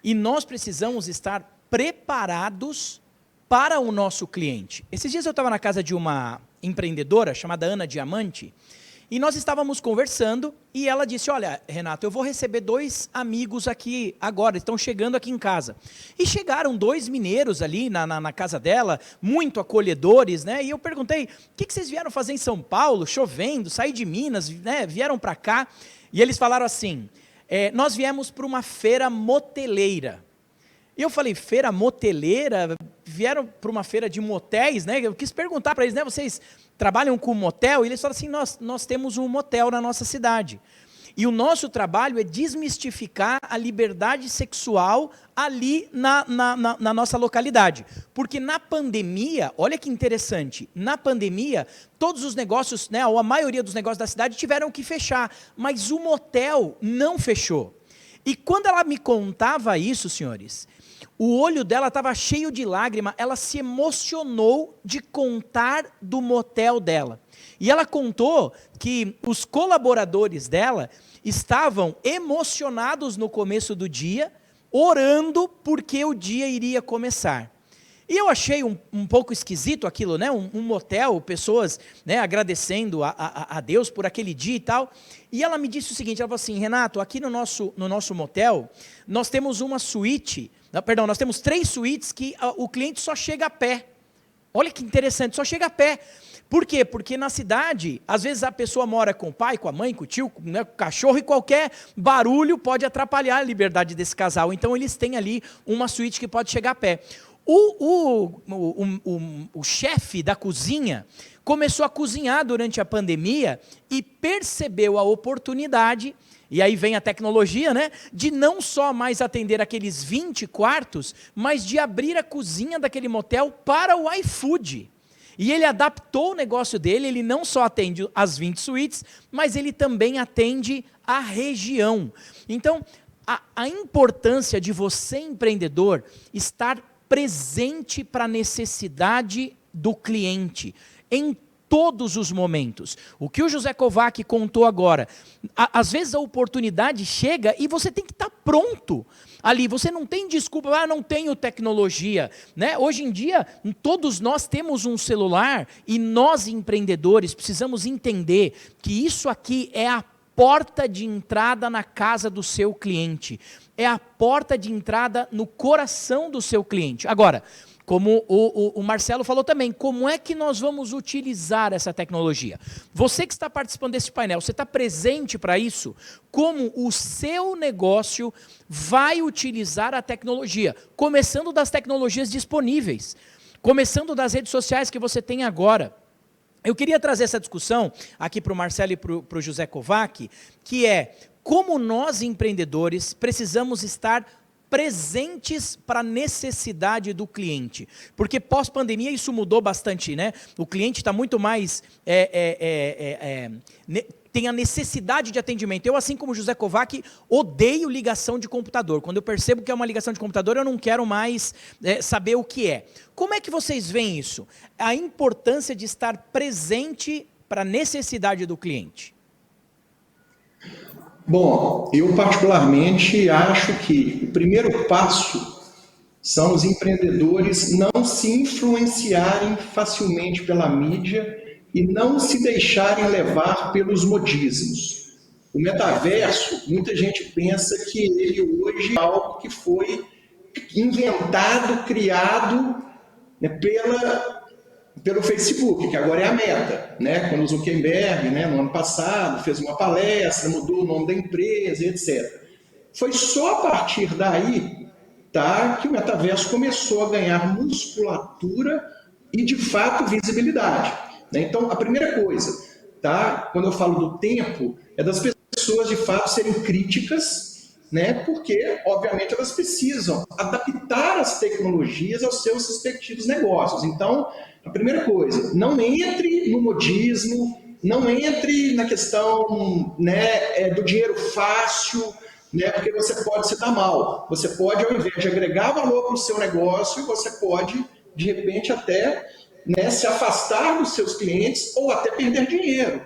E nós precisamos estar preparados para o nosso cliente. Esses dias eu estava na casa de uma empreendedora chamada Ana Diamante, e nós estávamos conversando, e ela disse, olha, Renato, eu vou receber 2 amigos aqui agora, estão chegando aqui em casa. E chegaram 2 mineiros ali na casa dela, muito acolhedores, né? E eu perguntei, o que vocês vieram fazer em São Paulo, chovendo, saí de Minas, né? Vieram para cá? E eles falaram assim, nós viemos para uma feira moteleira. E eu falei, feira moteleira? Vieram para uma feira de motéis, né? Eu quis perguntar para eles, né? Vocês trabalham com motel? E eles falaram assim, nós temos um motel na nossa cidade. E o nosso trabalho é desmistificar a liberdade sexual ali na nossa localidade. Porque na pandemia, olha que interessante, na pandemia, todos os negócios, né, ou a maioria dos negócios da cidade tiveram que fechar, mas o motel não fechou. E quando ela me contava isso, senhores, o olho dela estava cheio de lágrima, ela se emocionou de contar do motel dela. E ela contou que os colaboradores dela estavam emocionados no começo do dia, orando porque o dia iria começar. E eu achei um pouco esquisito aquilo, né? Um motel, pessoas, né, agradecendo a Deus por aquele dia e tal. E ela me disse o seguinte, ela falou assim, Renato, aqui no nosso motel, nós temos uma suíte, nós temos 3 suítes que o cliente só chega a pé. Olha que interessante, só chega a pé. Por quê? Porque na cidade, às vezes a pessoa mora com o pai, com a mãe, com o tio, né, com o cachorro, e qualquer barulho pode atrapalhar a liberdade desse casal. Então eles têm ali uma suíte que pode chegar a pé. O chefe da cozinha começou a cozinhar durante a pandemia e percebeu a oportunidade, e aí vem a tecnologia, né, de não só mais atender aqueles 20 quartos, mas de abrir a cozinha daquele motel para o iFood. E ele adaptou o negócio dele, ele não só atende as 20 suítes, mas ele também atende a região. Então, a importância de você, empreendedor, estar presente para a necessidade do cliente, em todos os momentos. O que o José Kovac contou agora, às vezes a oportunidade chega e você tem que estar pronto ali, você não tem desculpa, não tenho tecnologia, né? Hoje em dia, todos nós temos um celular e nós empreendedores precisamos entender que isso aqui é a porta de entrada na casa do seu cliente, é a porta de entrada no coração do seu cliente. Agora, como o Marcelo falou também, como é que nós vamos utilizar essa tecnologia? Você que está participando desse painel, você está presente para isso? Como o seu negócio vai utilizar a tecnologia? Começando das tecnologias disponíveis, começando das redes sociais que você tem agora. Eu queria trazer essa discussão aqui para o Marcelo e para o José Kovac, que é como nós empreendedores precisamos estar presentes para a necessidade do cliente. Porque pós-pandemia isso mudou bastante, né? O cliente está muito mais... tem a necessidade de atendimento. Eu, assim como o José Kovac, odeio ligação de computador. Quando eu percebo que é uma ligação de computador, eu não quero mais saber o que é. Como é que vocês veem isso? A importância de estar presente para a necessidade do cliente. Bom, eu particularmente acho que o primeiro passo são os empreendedores não se influenciarem facilmente pela mídia e não se deixarem levar pelos modismos. O metaverso, muita gente pensa que ele hoje é algo que foi inventado, criado, né, pelo Facebook, que agora é a Meta, né? Quando o Zuckerberg, né, no ano passado, fez uma palestra, mudou o nome da empresa, etc. Foi só a partir daí, tá, que o metaverso começou a ganhar musculatura e, de fato, visibilidade, né? Então, a primeira coisa, tá, quando eu falo do tempo, é das pessoas, de fato, serem críticas, né? Porque, obviamente, elas precisam adaptar as tecnologias aos seus respectivos negócios. Então, a primeira coisa, não entre no modismo, não entre na questão, né, do dinheiro fácil, né, porque você pode se dar mal. Você pode, ao invés de agregar valor para o seu negócio, você pode, de repente, até, né, se afastar dos seus clientes ou até perder dinheiro,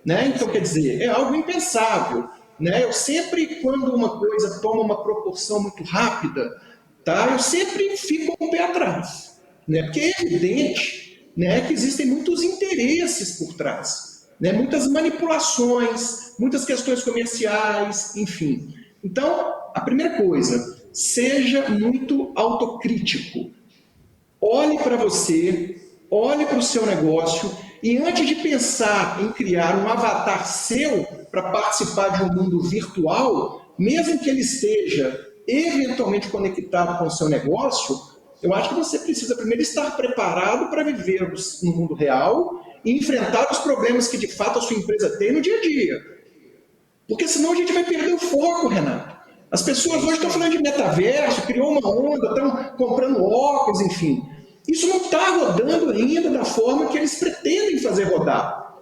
né? Então, quer dizer, é algo impensável, né? Eu sempre, quando uma coisa toma uma proporção muito rápida, tá, eu sempre fico com o pé atrás, né? Porque é evidente, né, que existem muitos interesses por trás, né? Muitas manipulações, muitas questões comerciais, enfim. Então, a primeira coisa, seja muito autocrítico. Olhe para você, olhe para o seu negócio e antes de pensar em criar um avatar seu para participar de um mundo virtual, mesmo que ele esteja eventualmente conectado com o seu negócio, eu acho que você precisa primeiro estar preparado para viver no mundo real e enfrentar os problemas que de fato a sua empresa tem no dia a dia. Porque senão a gente vai perder o foco, Renato. As pessoas hoje estão falando de metaverso, criou uma onda, estão comprando óculos, enfim. Isso não está rodando ainda da forma que eles pretendem fazer rodar,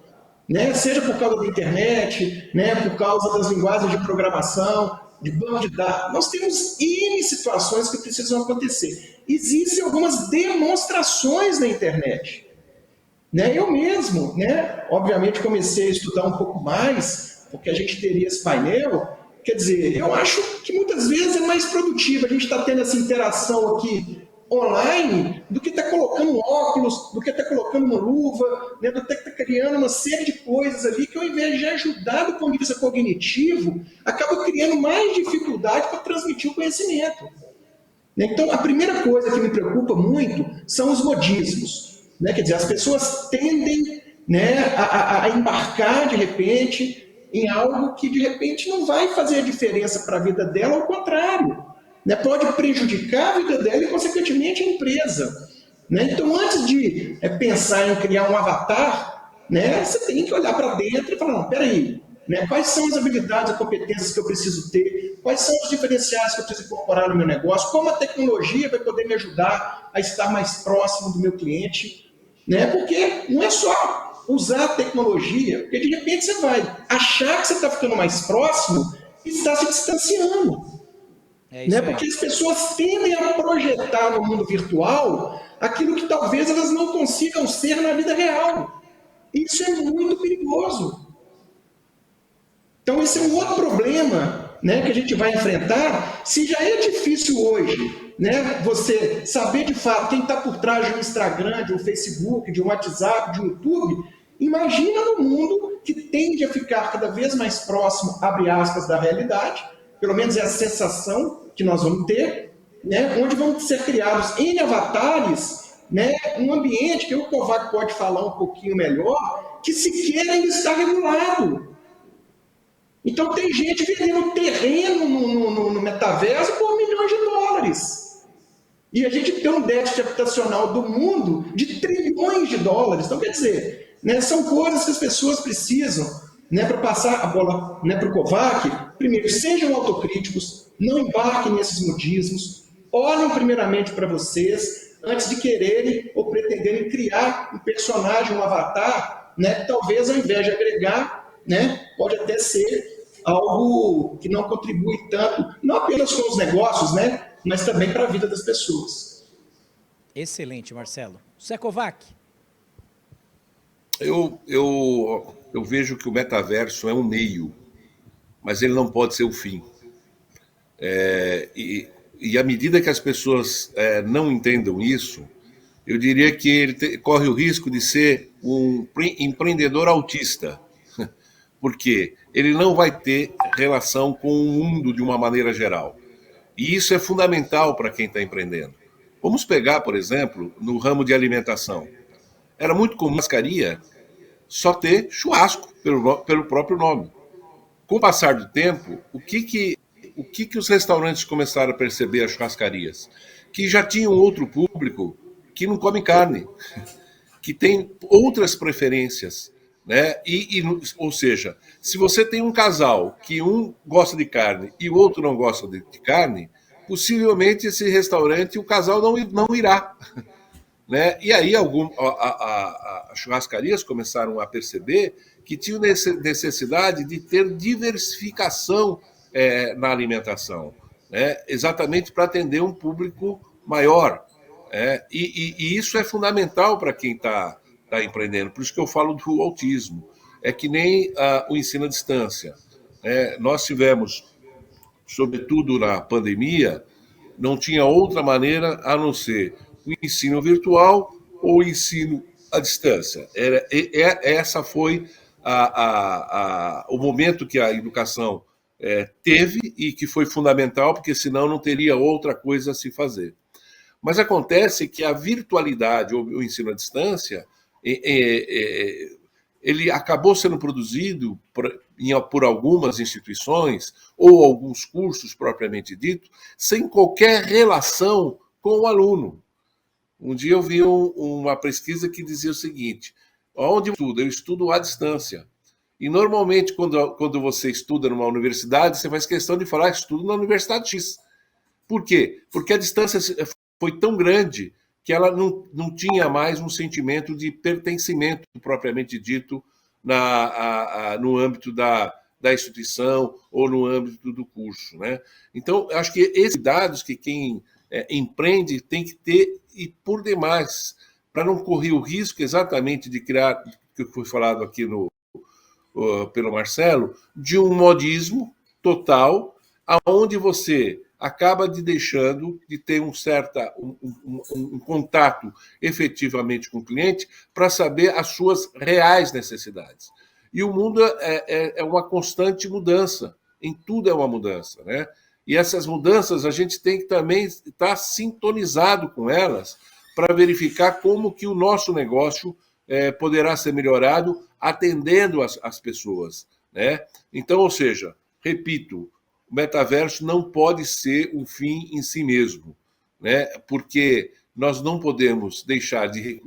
né? Seja por causa da internet, né? Por causa das linguagens de programação, de banco de dados. Nós temos N situações que precisam acontecer. Existem algumas demonstrações na internet, né? Eu mesmo, né, obviamente comecei a estudar um pouco mais, porque a gente teria esse painel. Quer dizer, eu acho que muitas vezes é mais produtivo a gente estar tendo essa interação aqui online do que estar colocando um óculos, do que estar colocando uma luva, né, do que estar criando uma série de coisas ali que, ao invés de ajudar do ponto de vista cognitivo, acaba criando mais dificuldade para transmitir o conhecimento. Então, a primeira coisa que me preocupa muito são os modismos, né? Quer dizer, as pessoas tendem, né, a embarcar de repente em algo que de repente não vai fazer a diferença para a vida dela, ao contrário, né? Pode prejudicar a vida dela e, consequentemente, a empresa, né? Então, antes de pensar em criar um avatar, né, você tem que olhar para dentro e falar, não, peraí, né, quais são as habilidades e competências que eu preciso ter, quais são os diferenciais que eu preciso incorporar no meu negócio, como a tecnologia vai poder me ajudar a estar mais próximo do meu cliente, né? Porque não é só usar a tecnologia, porque de repente você vai achar que você está ficando mais próximo e está se distanciando. Né? Porque as pessoas tendem a projetar no mundo virtual aquilo que talvez elas não consigam ser na vida real. Isso é muito perigoso. Então esse é um outro problema, né, que a gente vai enfrentar. Se já é difícil hoje, né, você saber de fato quem está por trás de um Instagram, de um Facebook, de um WhatsApp, de um YouTube, imagina no mundo que tende a ficar cada vez mais próximo, abre aspas, da realidade, pelo menos é a sensação que nós vamos ter, né, onde vão ser criados N avatares, né, um ambiente que o Kovac pode falar um pouquinho melhor, que sequer ainda está regulado. Então tem gente vendendo terreno no metaverso por milhões de dólares. E a gente tem um déficit habitacional do mundo de trilhões de dólares. Então, quer dizer, né, são coisas que as pessoas precisam, né, para passar a bola, né, para o Kovac. Primeiro, sejam autocríticos, não embarquem nesses modismos, olhem primeiramente para vocês, antes de quererem ou pretenderem criar um personagem, um avatar, né, que talvez, ao invés de agregar, né, pode até ser algo que não contribui tanto, não apenas com os negócios, né, mas também para a vida das pessoas. Excelente, Marcelo. Zé Kovac. Eu vejo que o metaverso é um meio, mas ele não pode ser o fim. E à medida que as pessoas não entendam isso, eu diria que ele corre o risco de ser um empreendedor autista, porque ele não vai ter relação com o mundo de uma maneira geral. E isso é fundamental para quem está empreendendo. Vamos pegar, por exemplo, no ramo de alimentação. Era muito comum churrascaria só ter churrasco, pelo próprio nome. Com o passar do tempo, o que os restaurantes começaram a perceber, as churrascarias? Que já tinham outro público que não come carne, que tem outras preferências, né? Ou seja, se você tem um casal que um gosta de carne e o outro não gosta de carne, possivelmente esse restaurante, o casal não irá. Né? E aí as churrascarias começaram a perceber que tinham necessidade de ter diversificação na alimentação, né? Exatamente para atender um público maior. E isso é fundamental para quem está empreendendo. Por isso que eu falo do autismo. É que nem o ensino à distância. Nós tivemos, sobretudo na pandemia, não tinha outra maneira a não ser o ensino virtual ou o ensino à distância. Essa foi o momento que a educação teve e que foi fundamental, porque senão não teria outra coisa a se fazer. Mas acontece que a virtualidade ou o ensino à distância, ele acabou sendo produzido por algumas instituições ou alguns cursos propriamente dito, sem qualquer relação com o aluno. Um dia eu vi uma pesquisa que dizia o seguinte: onde eu estudo? Eu estudo à distância. E normalmente, quando você estuda numa universidade, você faz questão de falar, estudo na Universidade X. Por quê? Porque a distância foi tão grande que ela não tinha mais um sentimento de pertencimento propriamente dito no âmbito da instituição ou no âmbito do curso, né? Então, eu acho que esses dados que quem empreende tem que ter, e por demais, para não correr o risco exatamente de criar, que foi falado aqui pelo Marcelo, de um modismo total, aonde você acaba deixando de ter um contato efetivamente com o cliente para saber as suas reais necessidades. E o mundo é uma constante mudança, em tudo é uma mudança, né? E essas mudanças a gente tem que também estar sintonizado com elas para verificar como que o nosso negócio poderá ser melhorado atendendo as pessoas, né? Então, ou seja, repito, o metaverso não pode ser um fim em si mesmo, né? Porque nós não podemos deixar de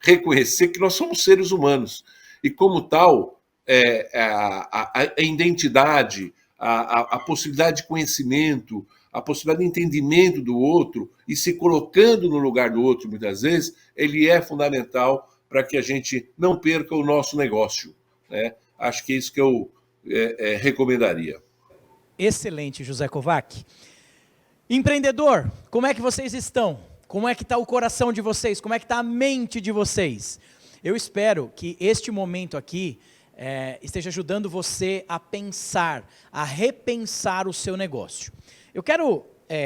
reconhecer que nós somos seres humanos e, como tal, a identidade, a possibilidade de conhecimento, a possibilidade de entendimento do outro e se colocando no lugar do outro, muitas vezes, ele é fundamental para que a gente não perca o nosso negócio, né? Acho que é isso que eu recomendaria. Excelente, José Kovac. Empreendedor, como é que vocês estão? Como é que está o coração de vocês? Como é que está a mente de vocês? Eu espero que este momento aqui esteja ajudando você a pensar, a repensar o seu negócio. Eu quero,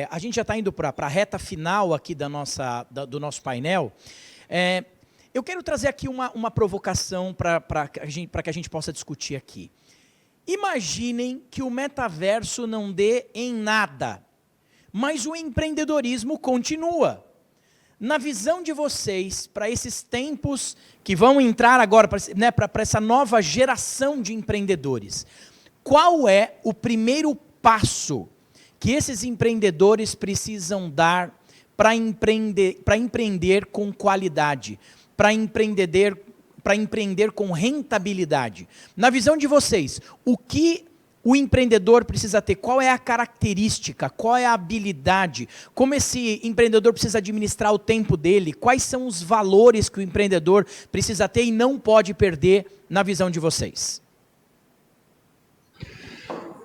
a gente já está indo para a reta final aqui do nosso painel. Eu quero trazer aqui uma provocação para que a gente possa discutir aqui. Imaginem que o metaverso não dê em nada, mas o empreendedorismo continua. Na visão de vocês, para esses tempos que vão entrar agora, para essa nova geração de empreendedores, qual é o primeiro passo que esses empreendedores precisam dar para empreender com qualidade, para empreender com rentabilidade? Na visão de vocês, o que o empreendedor precisa ter? Qual é a característica? Qual é a habilidade? Como esse empreendedor precisa administrar o tempo dele? Quais são os valores que o empreendedor precisa ter e não pode perder na visão de vocês?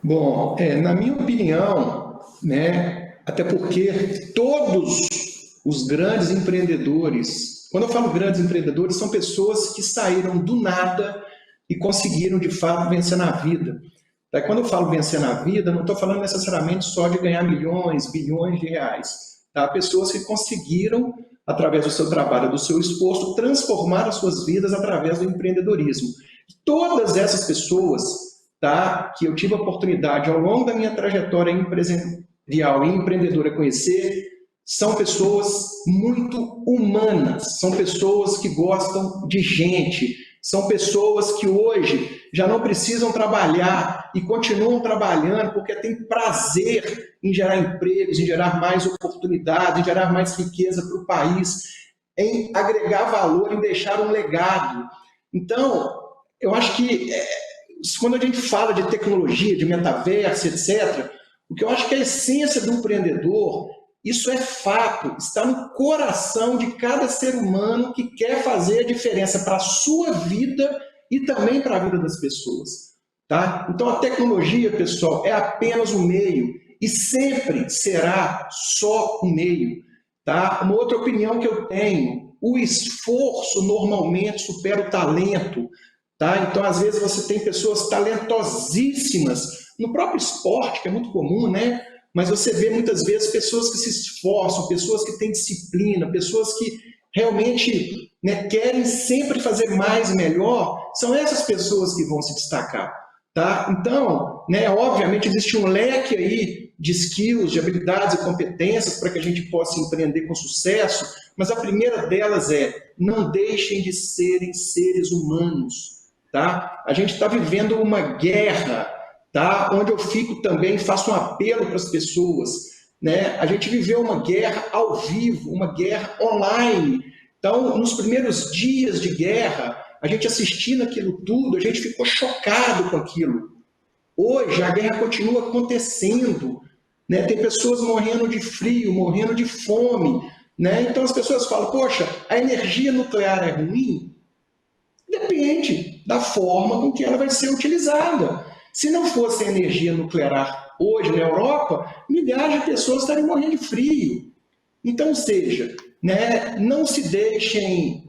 Bom, na minha opinião, né, até porque todos os grandes empreendedores, quando eu falo grandes empreendedores, são pessoas que saíram do nada e conseguiram, de fato, vencer na vida. Daí, quando eu falo vencer na vida, não estou falando necessariamente só de ganhar milhões, bilhões de reais. Tá? Pessoas que conseguiram, através do seu trabalho, do seu esforço, transformar as suas vidas através do empreendedorismo. Todas essas pessoas, tá, que eu tive a oportunidade, ao longo da minha trajetória empresarial e empreendedora, conhecer, são pessoas muito humanas, são pessoas que gostam de gente, são pessoas que hoje já não precisam trabalhar e continuam trabalhando porque têm prazer em gerar empregos, em gerar mais oportunidades, em gerar mais riqueza para o país, em agregar valor, em deixar um legado. Então, eu acho que quando a gente fala de tecnologia, de metaverso, etc., o que eu acho que a essência do empreendedor, isso é fato, está no coração de cada ser humano que quer fazer a diferença para a sua vida e também para a vida das pessoas. Tá? Então a tecnologia, pessoal, é apenas um meio e sempre será só um meio. Tá? Uma outra opinião que eu tenho, o esforço normalmente supera o talento. Tá? Então, às vezes, você tem pessoas talentosíssimas no próprio esporte, que é muito comum, né? Mas você vê muitas vezes pessoas que se esforçam, pessoas que têm disciplina, pessoas que realmente, né, querem sempre fazer mais e melhor, são essas pessoas que vão se destacar. Tá? Então, né, obviamente, existe um leque aí de skills, de habilidades e competências para que a gente possa empreender com sucesso, mas a primeira delas é: não deixem de serem seres humanos. Tá? A gente está vivendo uma guerra, tá? Onde eu fico também, faço um apelo para as pessoas. Né? A gente viveu uma guerra ao vivo, uma guerra online. Então, nos primeiros dias de guerra, a gente assistindo aquilo tudo, a gente ficou chocado com aquilo. Hoje, a guerra continua acontecendo. Né? Tem pessoas morrendo de frio, morrendo de fome. Né? Então, as pessoas falam, poxa, a energia nuclear é ruim? Depende da forma com que ela vai ser utilizada. Se não fosse a energia nuclear hoje na Europa, milhares de pessoas estariam morrendo de frio. Então, ou seja, né, não se deixem,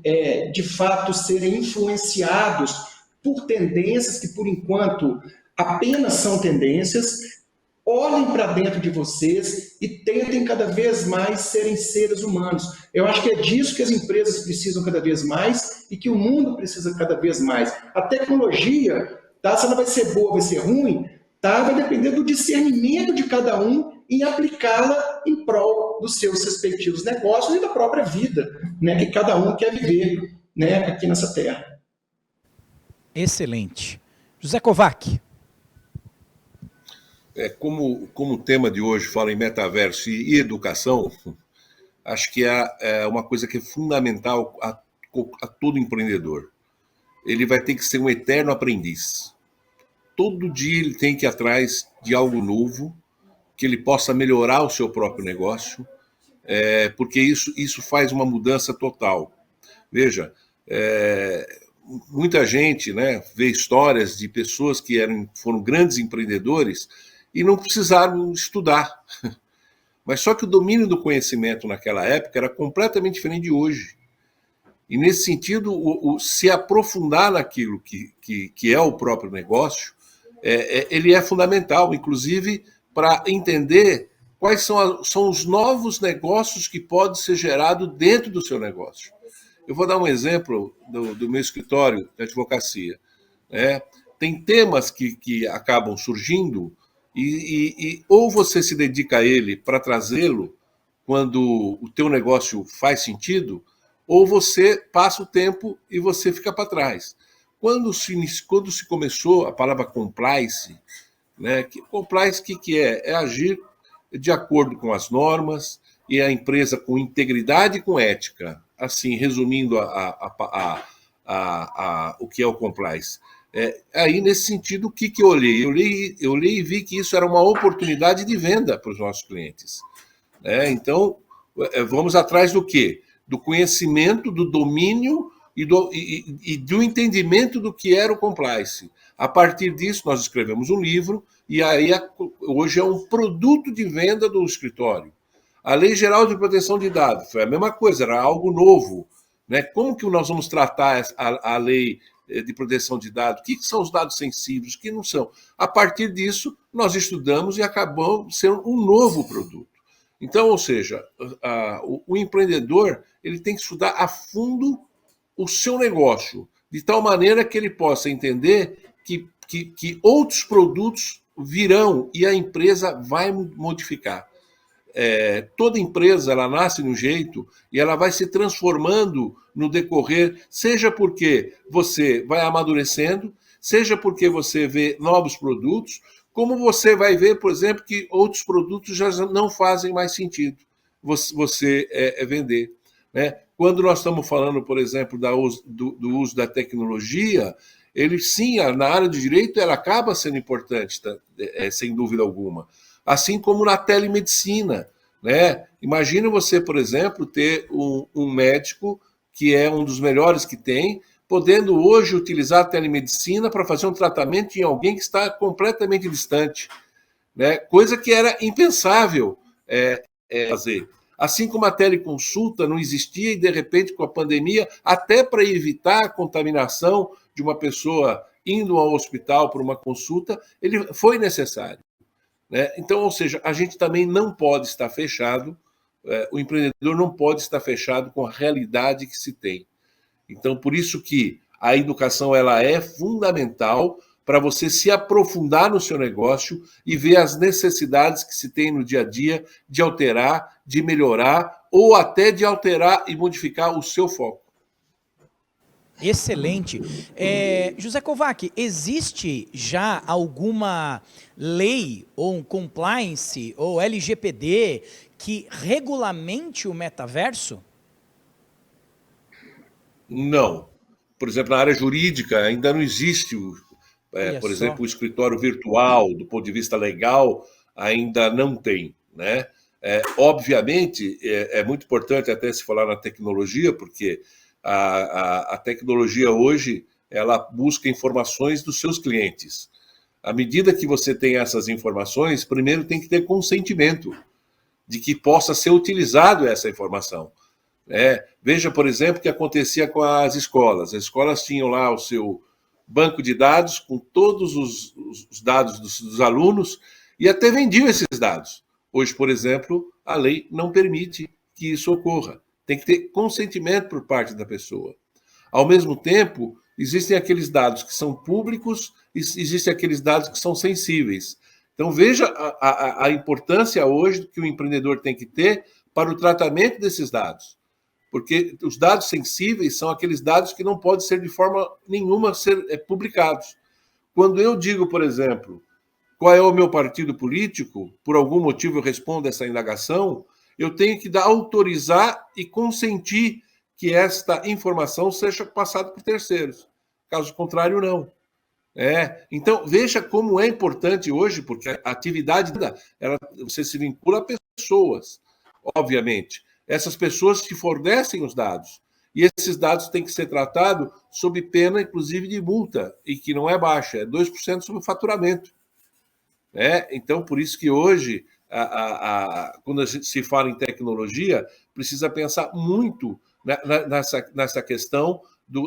de fato, serem influenciados por tendências que, por enquanto, apenas são tendências. Olhem para dentro de vocês e tentem cada vez mais serem seres humanos. Eu acho que é disso que as empresas precisam cada vez mais e que o mundo precisa cada vez mais. A tecnologia, tá, se ela vai ser boa, vai ser ruim, tá, vai depender do discernimento de cada um em aplicá-la em prol dos seus respectivos negócios e da própria vida, né, que cada um quer viver, né, aqui nessa terra. Excelente. José Kovac. Como o tema de hoje fala em metaverso e educação, acho que é uma coisa que é fundamental a todo empreendedor. Ele vai ter que ser um eterno aprendiz. Todo dia ele tem que ir atrás de algo novo, que ele possa melhorar o seu próprio negócio, porque isso faz uma mudança total. Veja, muita gente, né, vê histórias de pessoas que foram grandes empreendedores e não precisaram estudar. Mas só que o domínio do conhecimento naquela época era completamente diferente de hoje. E nesse sentido, se aprofundar naquilo que é o próprio negócio, ele é fundamental, inclusive para entender quais são os novos negócios que podem ser gerados dentro do seu negócio. Eu vou dar um exemplo do meu escritório de advocacia. Tem temas que acabam surgindo e ou você se dedica a ele para trazê-lo quando o teu negócio faz sentido, ou você passa o tempo e você fica para trás. Quando se começou a palavra compliance, né, compliance o que é? É agir de acordo com as normas e a empresa com integridade e com ética. Assim, resumindo o que é o compliance. Aí, nesse sentido, o que eu olhei? Eu olhei e vi que isso era uma oportunidade de venda para os nossos clientes. Então, vamos atrás do quê? Do conhecimento, do domínio e do entendimento do que era o compliance. A partir disso, nós escrevemos um livro e aí hoje é um produto de venda do escritório. A Lei Geral de Proteção de Dados foi a mesma coisa, era algo novo. Né? Como que nós vamos tratar a lei de proteção de dados? O que são os dados sensíveis, o que não são? A partir disso, nós estudamos e acabamos sendo um novo produto. Então, ou seja, o empreendedor ele tem que estudar a fundo o seu negócio, de tal maneira que ele possa entender que outros produtos virão e a empresa vai modificar. toda empresa ela nasce de um jeito e ela vai se transformando no decorrer, seja porque você vai amadurecendo, seja porque você vê novos produtos, como você vai ver, por exemplo, que outros produtos já não fazem mais sentido você vender. Né? Quando nós estamos falando, por exemplo, do uso da tecnologia, ele sim, na área de direito, ela acaba sendo importante, sem dúvida alguma. Assim como na telemedicina. Né? Imagina você, por exemplo, ter um médico que é um dos melhores que tem, podendo hoje utilizar a telemedicina para fazer um tratamento em alguém que está completamente distante. Né? Coisa que era impensável fazer. Assim como a teleconsulta não existia e, de repente, com a pandemia, até para evitar a contaminação de uma pessoa indo ao hospital para uma consulta, ele foi necessário. Né? Então, ou seja, a gente também não pode estar fechado, o empreendedor não pode estar fechado com a realidade que se tem. Então, por isso que a educação ela é fundamental para você se aprofundar no seu negócio e ver as necessidades que se tem no dia a dia de alterar, de melhorar ou até de alterar e modificar o seu foco. Excelente. José Kovac, existe já alguma lei ou um compliance ou LGPD que regulamente o metaverso? Não. Por exemplo, na área jurídica ainda não existe, por exemplo, o escritório virtual, do ponto de vista legal, ainda não tem. Né? Obviamente, é muito importante até se falar na tecnologia, porque a tecnologia hoje ela busca informações dos seus clientes. À medida que você tem essas informações, primeiro tem que ter consentimento de que possa ser utilizado essa informação. Veja, por exemplo, o que acontecia com as escolas. As escolas tinham lá o seu banco de dados com todos os dados dos alunos e até vendiam esses dados. Hoje, por exemplo, a lei não permite que isso ocorra. Tem que ter consentimento por parte da pessoa. Ao mesmo tempo, existem aqueles dados que são públicos e existem aqueles dados que são sensíveis. Então, veja a importância hoje que o empreendedor tem que ter para o tratamento desses dados. Porque os dados sensíveis são aqueles dados que não podem ser de forma nenhuma ser publicados. Quando eu digo, por exemplo, qual é o meu partido político, por algum motivo eu respondo essa indagação, eu tenho que autorizar e consentir que esta informação seja passada por terceiros. Caso contrário, não. Então, veja como é importante hoje, porque a atividade, você se vincula a pessoas, obviamente. Essas pessoas que fornecem os dados. E esses dados têm que ser tratados sob pena, inclusive, de multa, e que não é baixa, é 2% sobre o faturamento. Então, por isso que hoje, quando a gente se fala em tecnologia, precisa pensar muito nessa questão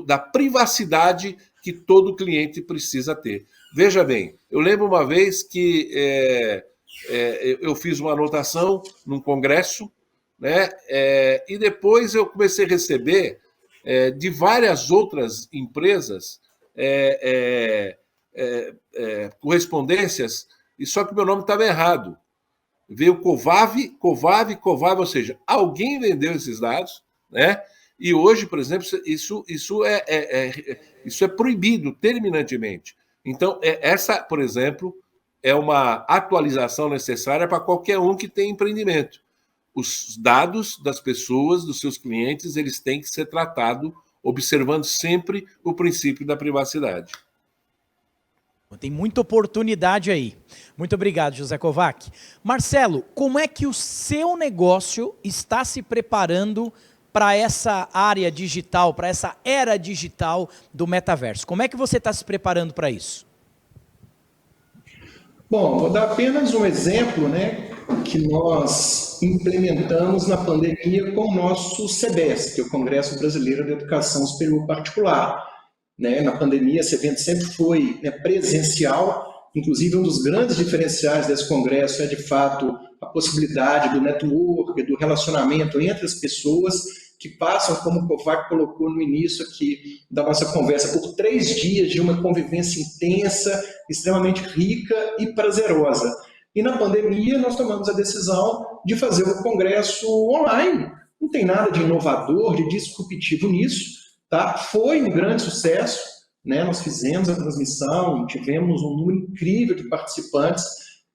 da privacidade que todo cliente precisa ter. Veja bem, eu lembro uma vez que eu fiz uma anotação num congresso, e depois eu comecei a receber de várias outras empresas correspondências, e só que o meu nome estava errado. Veio Covav, ou seja, alguém vendeu esses dados, e hoje, por exemplo, isso é proibido terminantemente. Então, essa, por exemplo, é uma atualização necessária para qualquer um que tem empreendimento. Os dados das pessoas, dos seus clientes, eles têm que ser tratados observando sempre o princípio da privacidade. Tem muita oportunidade aí. Muito obrigado, José Kovac. Marcelo, como é que o seu negócio está se preparando para essa área digital, para essa era digital do metaverso? Como é que você está se preparando para isso? Bom, vou dar apenas um exemplo, que nós implementamos na pandemia com o nosso CBES, que é o Congresso Brasileiro de Educação Superior Particular. Na pandemia, esse evento sempre foi presencial, inclusive um dos grandes diferenciais desse congresso é, de fato, a possibilidade do network, do relacionamento entre as pessoas que passam, como o Kovac colocou no início aqui da nossa conversa, por 3 dias de uma convivência intensa, extremamente rica e prazerosa. E na pandemia nós tomamos a decisão de fazer o congresso online. Não tem nada de inovador, de disruptivo nisso, tá? Foi um grande sucesso, né? Nós fizemos a transmissão, tivemos um número incrível de participantes,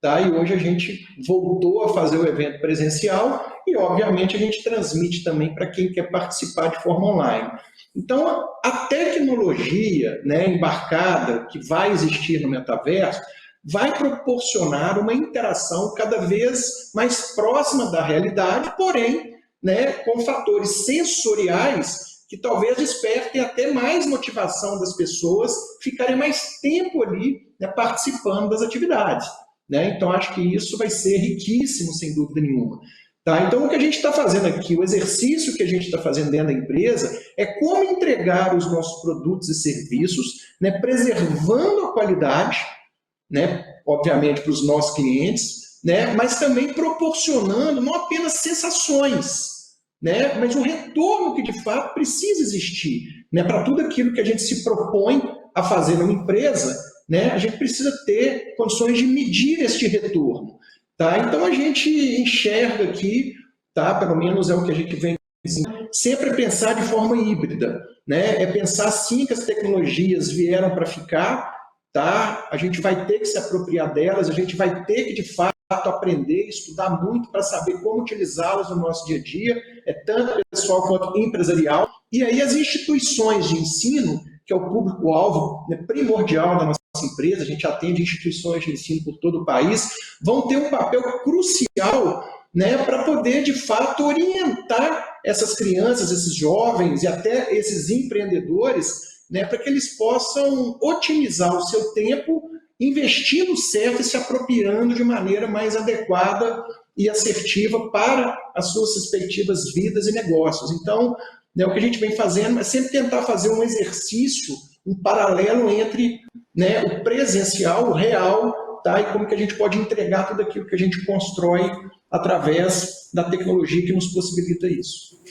tá? E hoje a gente voltou a fazer o evento presencial e, obviamente, a gente transmite também para quem quer participar de forma online. Então, a tecnologia, né, embarcada que vai existir no metaverso vai proporcionar uma interação cada vez mais próxima da realidade, porém, né, com fatores sensoriais que talvez despertem até mais motivação das pessoas ficarem mais tempo ali, né, participando das atividades. Né? Então, acho que isso vai ser riquíssimo, sem dúvida nenhuma. Tá? Então, o que a gente está fazendo aqui, o exercício que a gente está fazendo dentro da empresa é como entregar os nossos produtos e serviços, né, preservando a qualidade, né, obviamente para os nossos clientes, né, mas também proporcionando não apenas sensações, né, mas um retorno que de fato precisa existir, né, para tudo aquilo que a gente se propõe a fazer numa empresa, né, a gente precisa ter condições de medir este retorno. Tá? Então a gente enxerga aqui, tá, pelo menos é o que a gente vem sempre pensar de forma híbrida, né, é pensar sim que as tecnologias vieram para ficar, tá, a gente vai ter que se apropriar delas, a gente vai ter que de fato aprender, estudar muito para saber como utilizá-las no nosso dia a dia, tanto pessoal quanto empresarial, e aí as instituições de ensino, que é o público-alvo, né, primordial da nossa empresa, a gente atende instituições de ensino por todo o país, vão ter um papel crucial, né, para poder, de fato, orientar essas crianças, esses jovens e até esses empreendedores, né, para que eles possam otimizar o seu tempo, investindo certo e se apropriando de maneira mais adequada e assertiva para as suas respectivas vidas e negócios. Então, né, o que a gente vem fazendo é sempre tentar fazer um exercício, um paralelo entre, né, o presencial, o real, tá, e como que a gente pode entregar tudo aquilo que a gente constrói através da tecnologia que nos possibilita isso.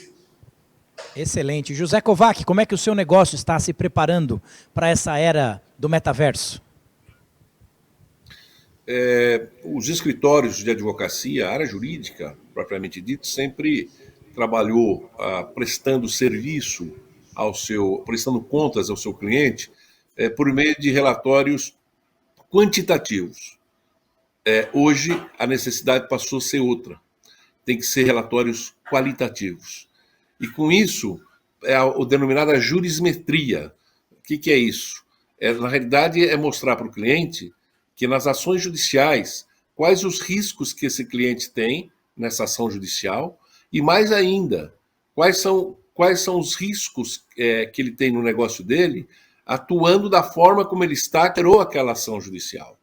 Excelente. José Kovac, como é que o seu negócio está se preparando para essa era do metaverso? Os escritórios de advocacia, a área jurídica, propriamente dito, sempre trabalhou prestando serviço prestando contas ao seu cliente por meio de relatórios quantitativos. Hoje, a necessidade passou a ser outra. Tem que ser relatórios qualitativos. E com isso, o denominada jurismetria. O que é isso? Na realidade, é mostrar para o cliente que nas ações judiciais, quais os riscos que esse cliente tem nessa ação judicial e, mais ainda, quais são os riscos que ele tem no negócio dele, atuando da forma como ele gerou aquela ação judicial.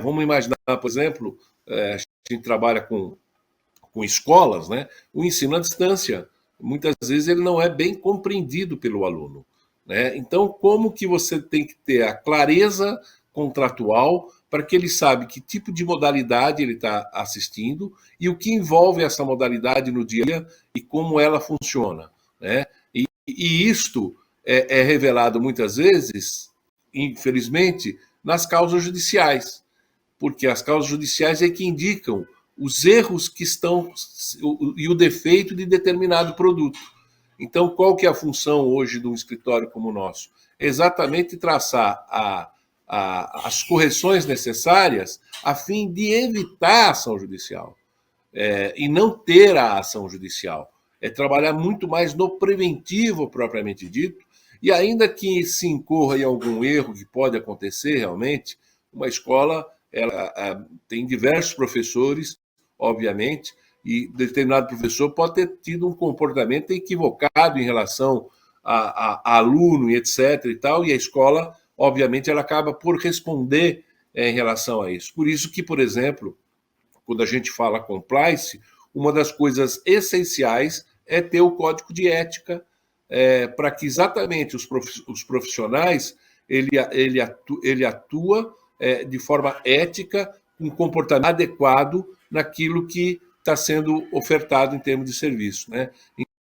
Vamos imaginar, por exemplo, a gente trabalha com escolas, né? O ensino à distância, muitas vezes ele não é bem compreendido pelo aluno, né? Então, como que você tem que ter a clareza contratual para que ele saiba que tipo de modalidade ele está assistindo e o que envolve essa modalidade no dia e como ela funciona, né? E isto é revelado muitas vezes, infelizmente, nas causas judiciais, porque as causas judiciais é que indicam os erros que estão e o defeito de determinado produto. Então, qual que é a função hoje de um escritório como o nosso? É exatamente traçar as correções necessárias a fim de evitar a ação judicial e não ter a ação judicial. É trabalhar muito mais no preventivo, propriamente dito, e ainda que se incorra em algum erro que pode acontecer realmente, uma escola ela tem diversos professores, obviamente, e determinado professor pode ter tido um comportamento equivocado em relação a aluno e etc. e tal, e a escola, obviamente, ela acaba por responder em relação a isso. Por isso que, por exemplo, quando a gente fala compliance, uma das coisas essenciais é ter o código de ética para que exatamente os profissionais ele atua de forma ética, com comportamento adequado naquilo que está sendo ofertado em termos de serviço, né?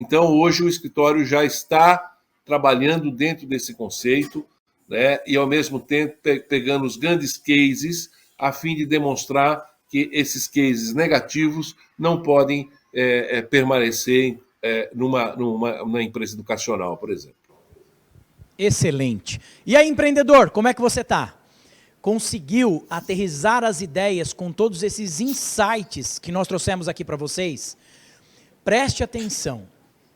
Então, hoje o escritório já está trabalhando dentro desse conceito, né? E, ao mesmo tempo, pegando os grandes cases a fim de demonstrar que esses cases negativos não podem permanecer numa empresa educacional, por exemplo. Excelente. E aí, empreendedor, como é que você está? Conseguiu aterrissar as ideias com todos esses insights que nós trouxemos aqui para vocês? Preste atenção,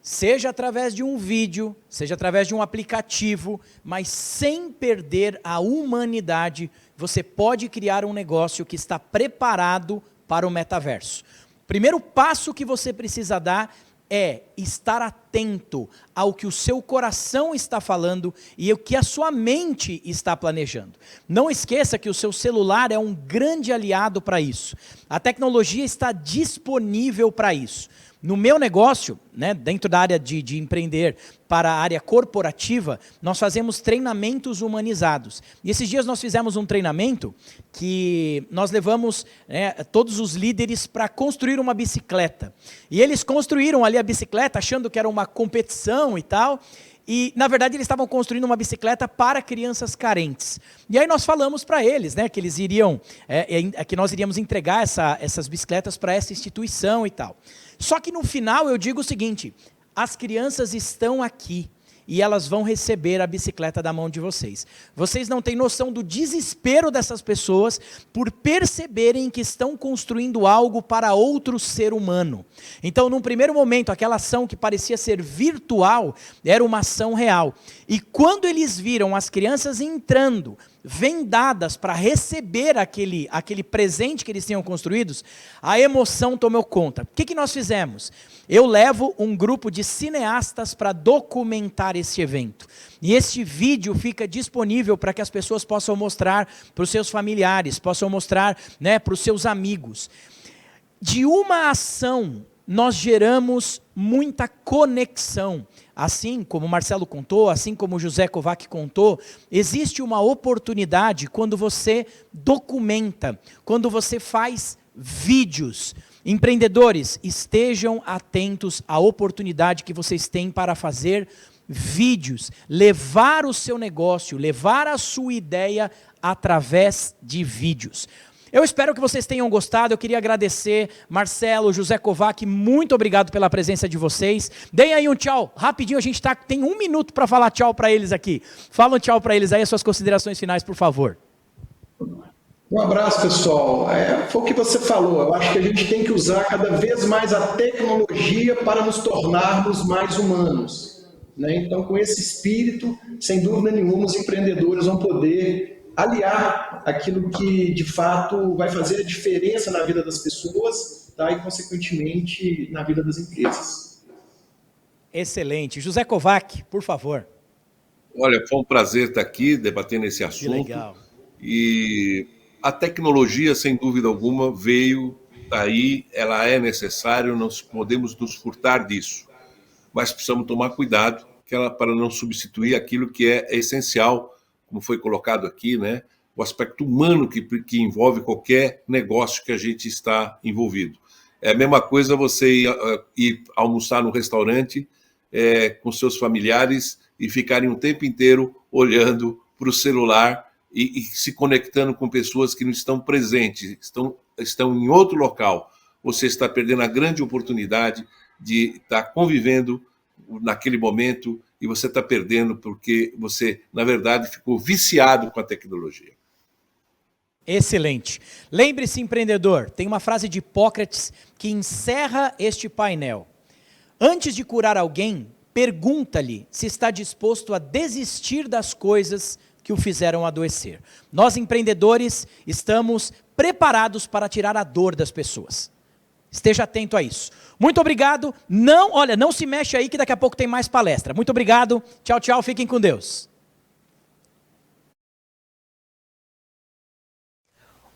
seja através de um vídeo, seja através de um aplicativo, mas sem perder a humanidade, você pode criar um negócio que está preparado para o metaverso. Primeiro passo que você precisa dar é estar atento ao que o seu coração está falando e o que a sua mente está planejando. Não esqueça que o seu celular é um grande aliado para isso. A tecnologia está disponível para isso. No meu negócio, né, dentro da área de empreender para a área corporativa, nós fazemos treinamentos humanizados. E esses dias nós fizemos um treinamento que nós levamos todos os líderes para construir uma bicicleta. E eles construíram ali a bicicleta achando que era uma competição e tal. E, na verdade, eles estavam construindo uma bicicleta para crianças carentes. E aí nós falamos para eles, né, que eles iriam, que nós iríamos entregar essas bicicletas para essa instituição e tal. Só que no final eu digo o seguinte, as crianças estão aqui e elas vão receber a bicicleta da mão de vocês. Vocês não têm noção do desespero dessas pessoas por perceberem que estão construindo algo para outro ser humano. Então, num primeiro momento, aquela ação que parecia ser virtual, era uma ação real. E quando eles viram as crianças entrando, vendadas para receber aquele presente que eles tinham construídos, a emoção tomou conta. O que nós fizemos? Eu levo um grupo de cineastas para documentar esse evento. E este vídeo fica disponível para que as pessoas possam mostrar para os seus familiares, possam mostrar, né, para os seus amigos. De uma ação, nós geramos muita conexão. Assim como o Marcelo contou, assim como o José Kovac contou, existe uma oportunidade quando você documenta, quando você faz vídeos. Empreendedores, estejam atentos à oportunidade que vocês têm para fazer vídeos, levar o seu negócio, levar a sua ideia através de vídeos. Eu espero que vocês tenham gostado. Eu queria agradecer, Marcelo, José Kovac, muito obrigado pela presença de vocês. Deem aí um tchau, rapidinho, a gente tem 1 minuto para falar tchau para eles aqui. Fala um tchau para eles aí, as suas considerações finais, por favor. Um abraço, pessoal. Foi o que você falou, eu acho que a gente tem que usar cada vez mais a tecnologia para nos tornarmos mais humanos, né? Então, com esse espírito, sem dúvida nenhuma, os empreendedores vão poder aliar aquilo que, de fato, vai fazer a diferença na vida das pessoas, tá? E, consequentemente, na vida das empresas. Excelente. José Kovac, por favor. Olha, foi um prazer estar aqui debatendo esse assunto. Que legal. E a tecnologia, sem dúvida alguma, veio aí, ela é necessária, nós podemos nos furtar disso. Mas precisamos tomar cuidado para não substituir aquilo que é essencial, como foi colocado aqui, né? O aspecto humano que envolve qualquer negócio que a gente está envolvido. É a mesma coisa você ir almoçar no restaurante com seus familiares e ficarem um tempo inteiro olhando para o celular e se conectando com pessoas que não estão presentes, estão em outro local. Você está perdendo a grande oportunidade de estar convivendo naquele momento e você está perdendo porque você, na verdade, ficou viciado com a tecnologia. Excelente. Lembre-se, empreendedor, tem uma frase de Hipócrates que encerra este painel. Antes de curar alguém, pergunta-lhe se está disposto a desistir das coisas que o fizeram adoecer. Nós, empreendedores, estamos preparados para tirar a dor das pessoas. Esteja atento a isso. Muito obrigado. Não se mexe aí que daqui a pouco tem mais palestra. Muito obrigado. Tchau, tchau. Fiquem com Deus.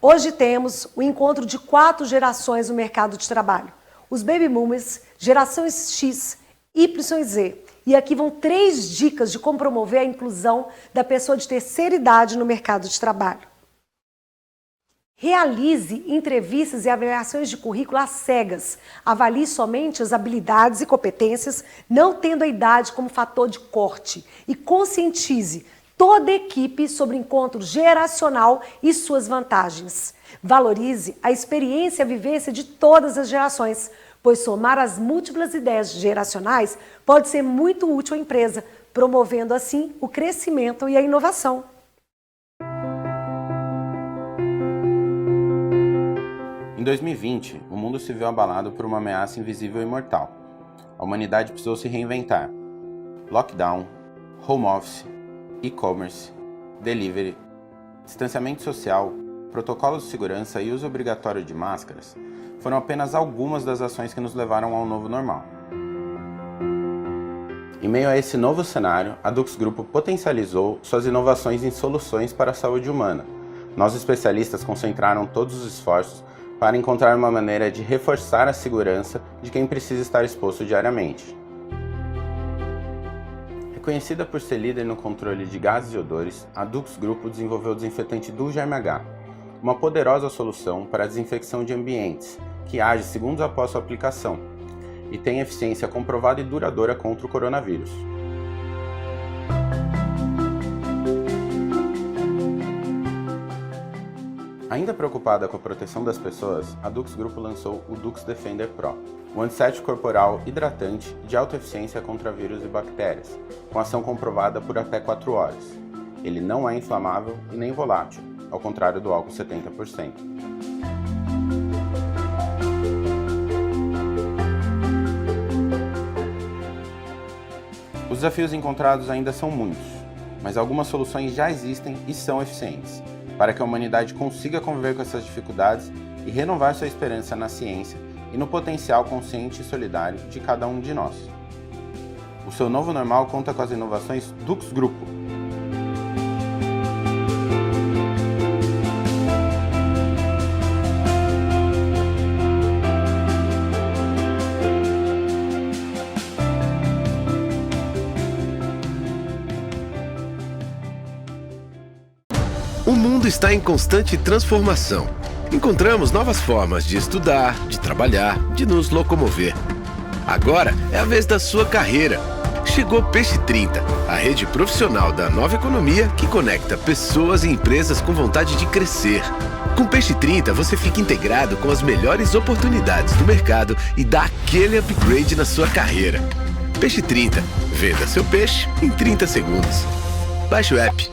Hoje temos o encontro de 4 gerações no mercado de trabalho. Os Baby Boomers, gerações X, Y e Z. E aqui vão 3 dicas de como promover a inclusão da pessoa de terceira idade no mercado de trabalho. Realize entrevistas e avaliações de currículo às cegas. Avalie somente as habilidades e competências, não tendo a idade como fator de corte. E conscientize toda a equipe sobre o encontro geracional e suas vantagens. Valorize a experiência e a vivência de todas as gerações, pois somar as múltiplas ideias geracionais pode ser muito útil à empresa, promovendo assim o crescimento e a inovação. Em 2020, o mundo se viu abalado por uma ameaça invisível e mortal. A humanidade precisou se reinventar. Lockdown, home office, e-commerce, delivery, distanciamento social, protocolos de segurança e uso obrigatório de máscaras foram apenas algumas das ações que nos levaram ao novo normal. Em meio a esse novo cenário, a Dux Grupo potencializou suas inovações em soluções para a saúde humana. Nós especialistas concentraram todos os esforços para encontrar uma maneira de reforçar a segurança de quem precisa estar exposto diariamente. Reconhecida por ser líder no controle de gases e odores, a Dux Grupo desenvolveu o desinfetante Duo Germe H, uma poderosa solução para a desinfecção de ambientes, que age segundos após sua aplicação e tem eficiência comprovada e duradoura contra o coronavírus. Ainda preocupada com a proteção das pessoas, a Dux Grupo lançou o Dux Defender Pro, um antisséptico corporal hidratante de alta eficiência contra vírus e bactérias, com ação comprovada por até 4 horas. Ele não é inflamável e nem volátil, ao contrário do álcool 70%. Os desafios encontrados ainda são muitos, mas algumas soluções já existem e são eficientes, para que a humanidade consiga conviver com essas dificuldades e renovar sua esperança na ciência e no potencial consciente e solidário de cada um de nós. O seu novo normal conta com as inovações Dux Grupo. O mundo está em constante transformação. Encontramos novas formas de estudar, de trabalhar, de nos locomover. Agora é a vez da sua carreira. Chegou Peixe 30, a rede profissional da nova economia que conecta pessoas e empresas com vontade de crescer. Com Peixe 30, você fica integrado com as melhores oportunidades do mercado e dá aquele upgrade na sua carreira. Peixe 30, venda seu peixe em 30 segundos. Baixe o app.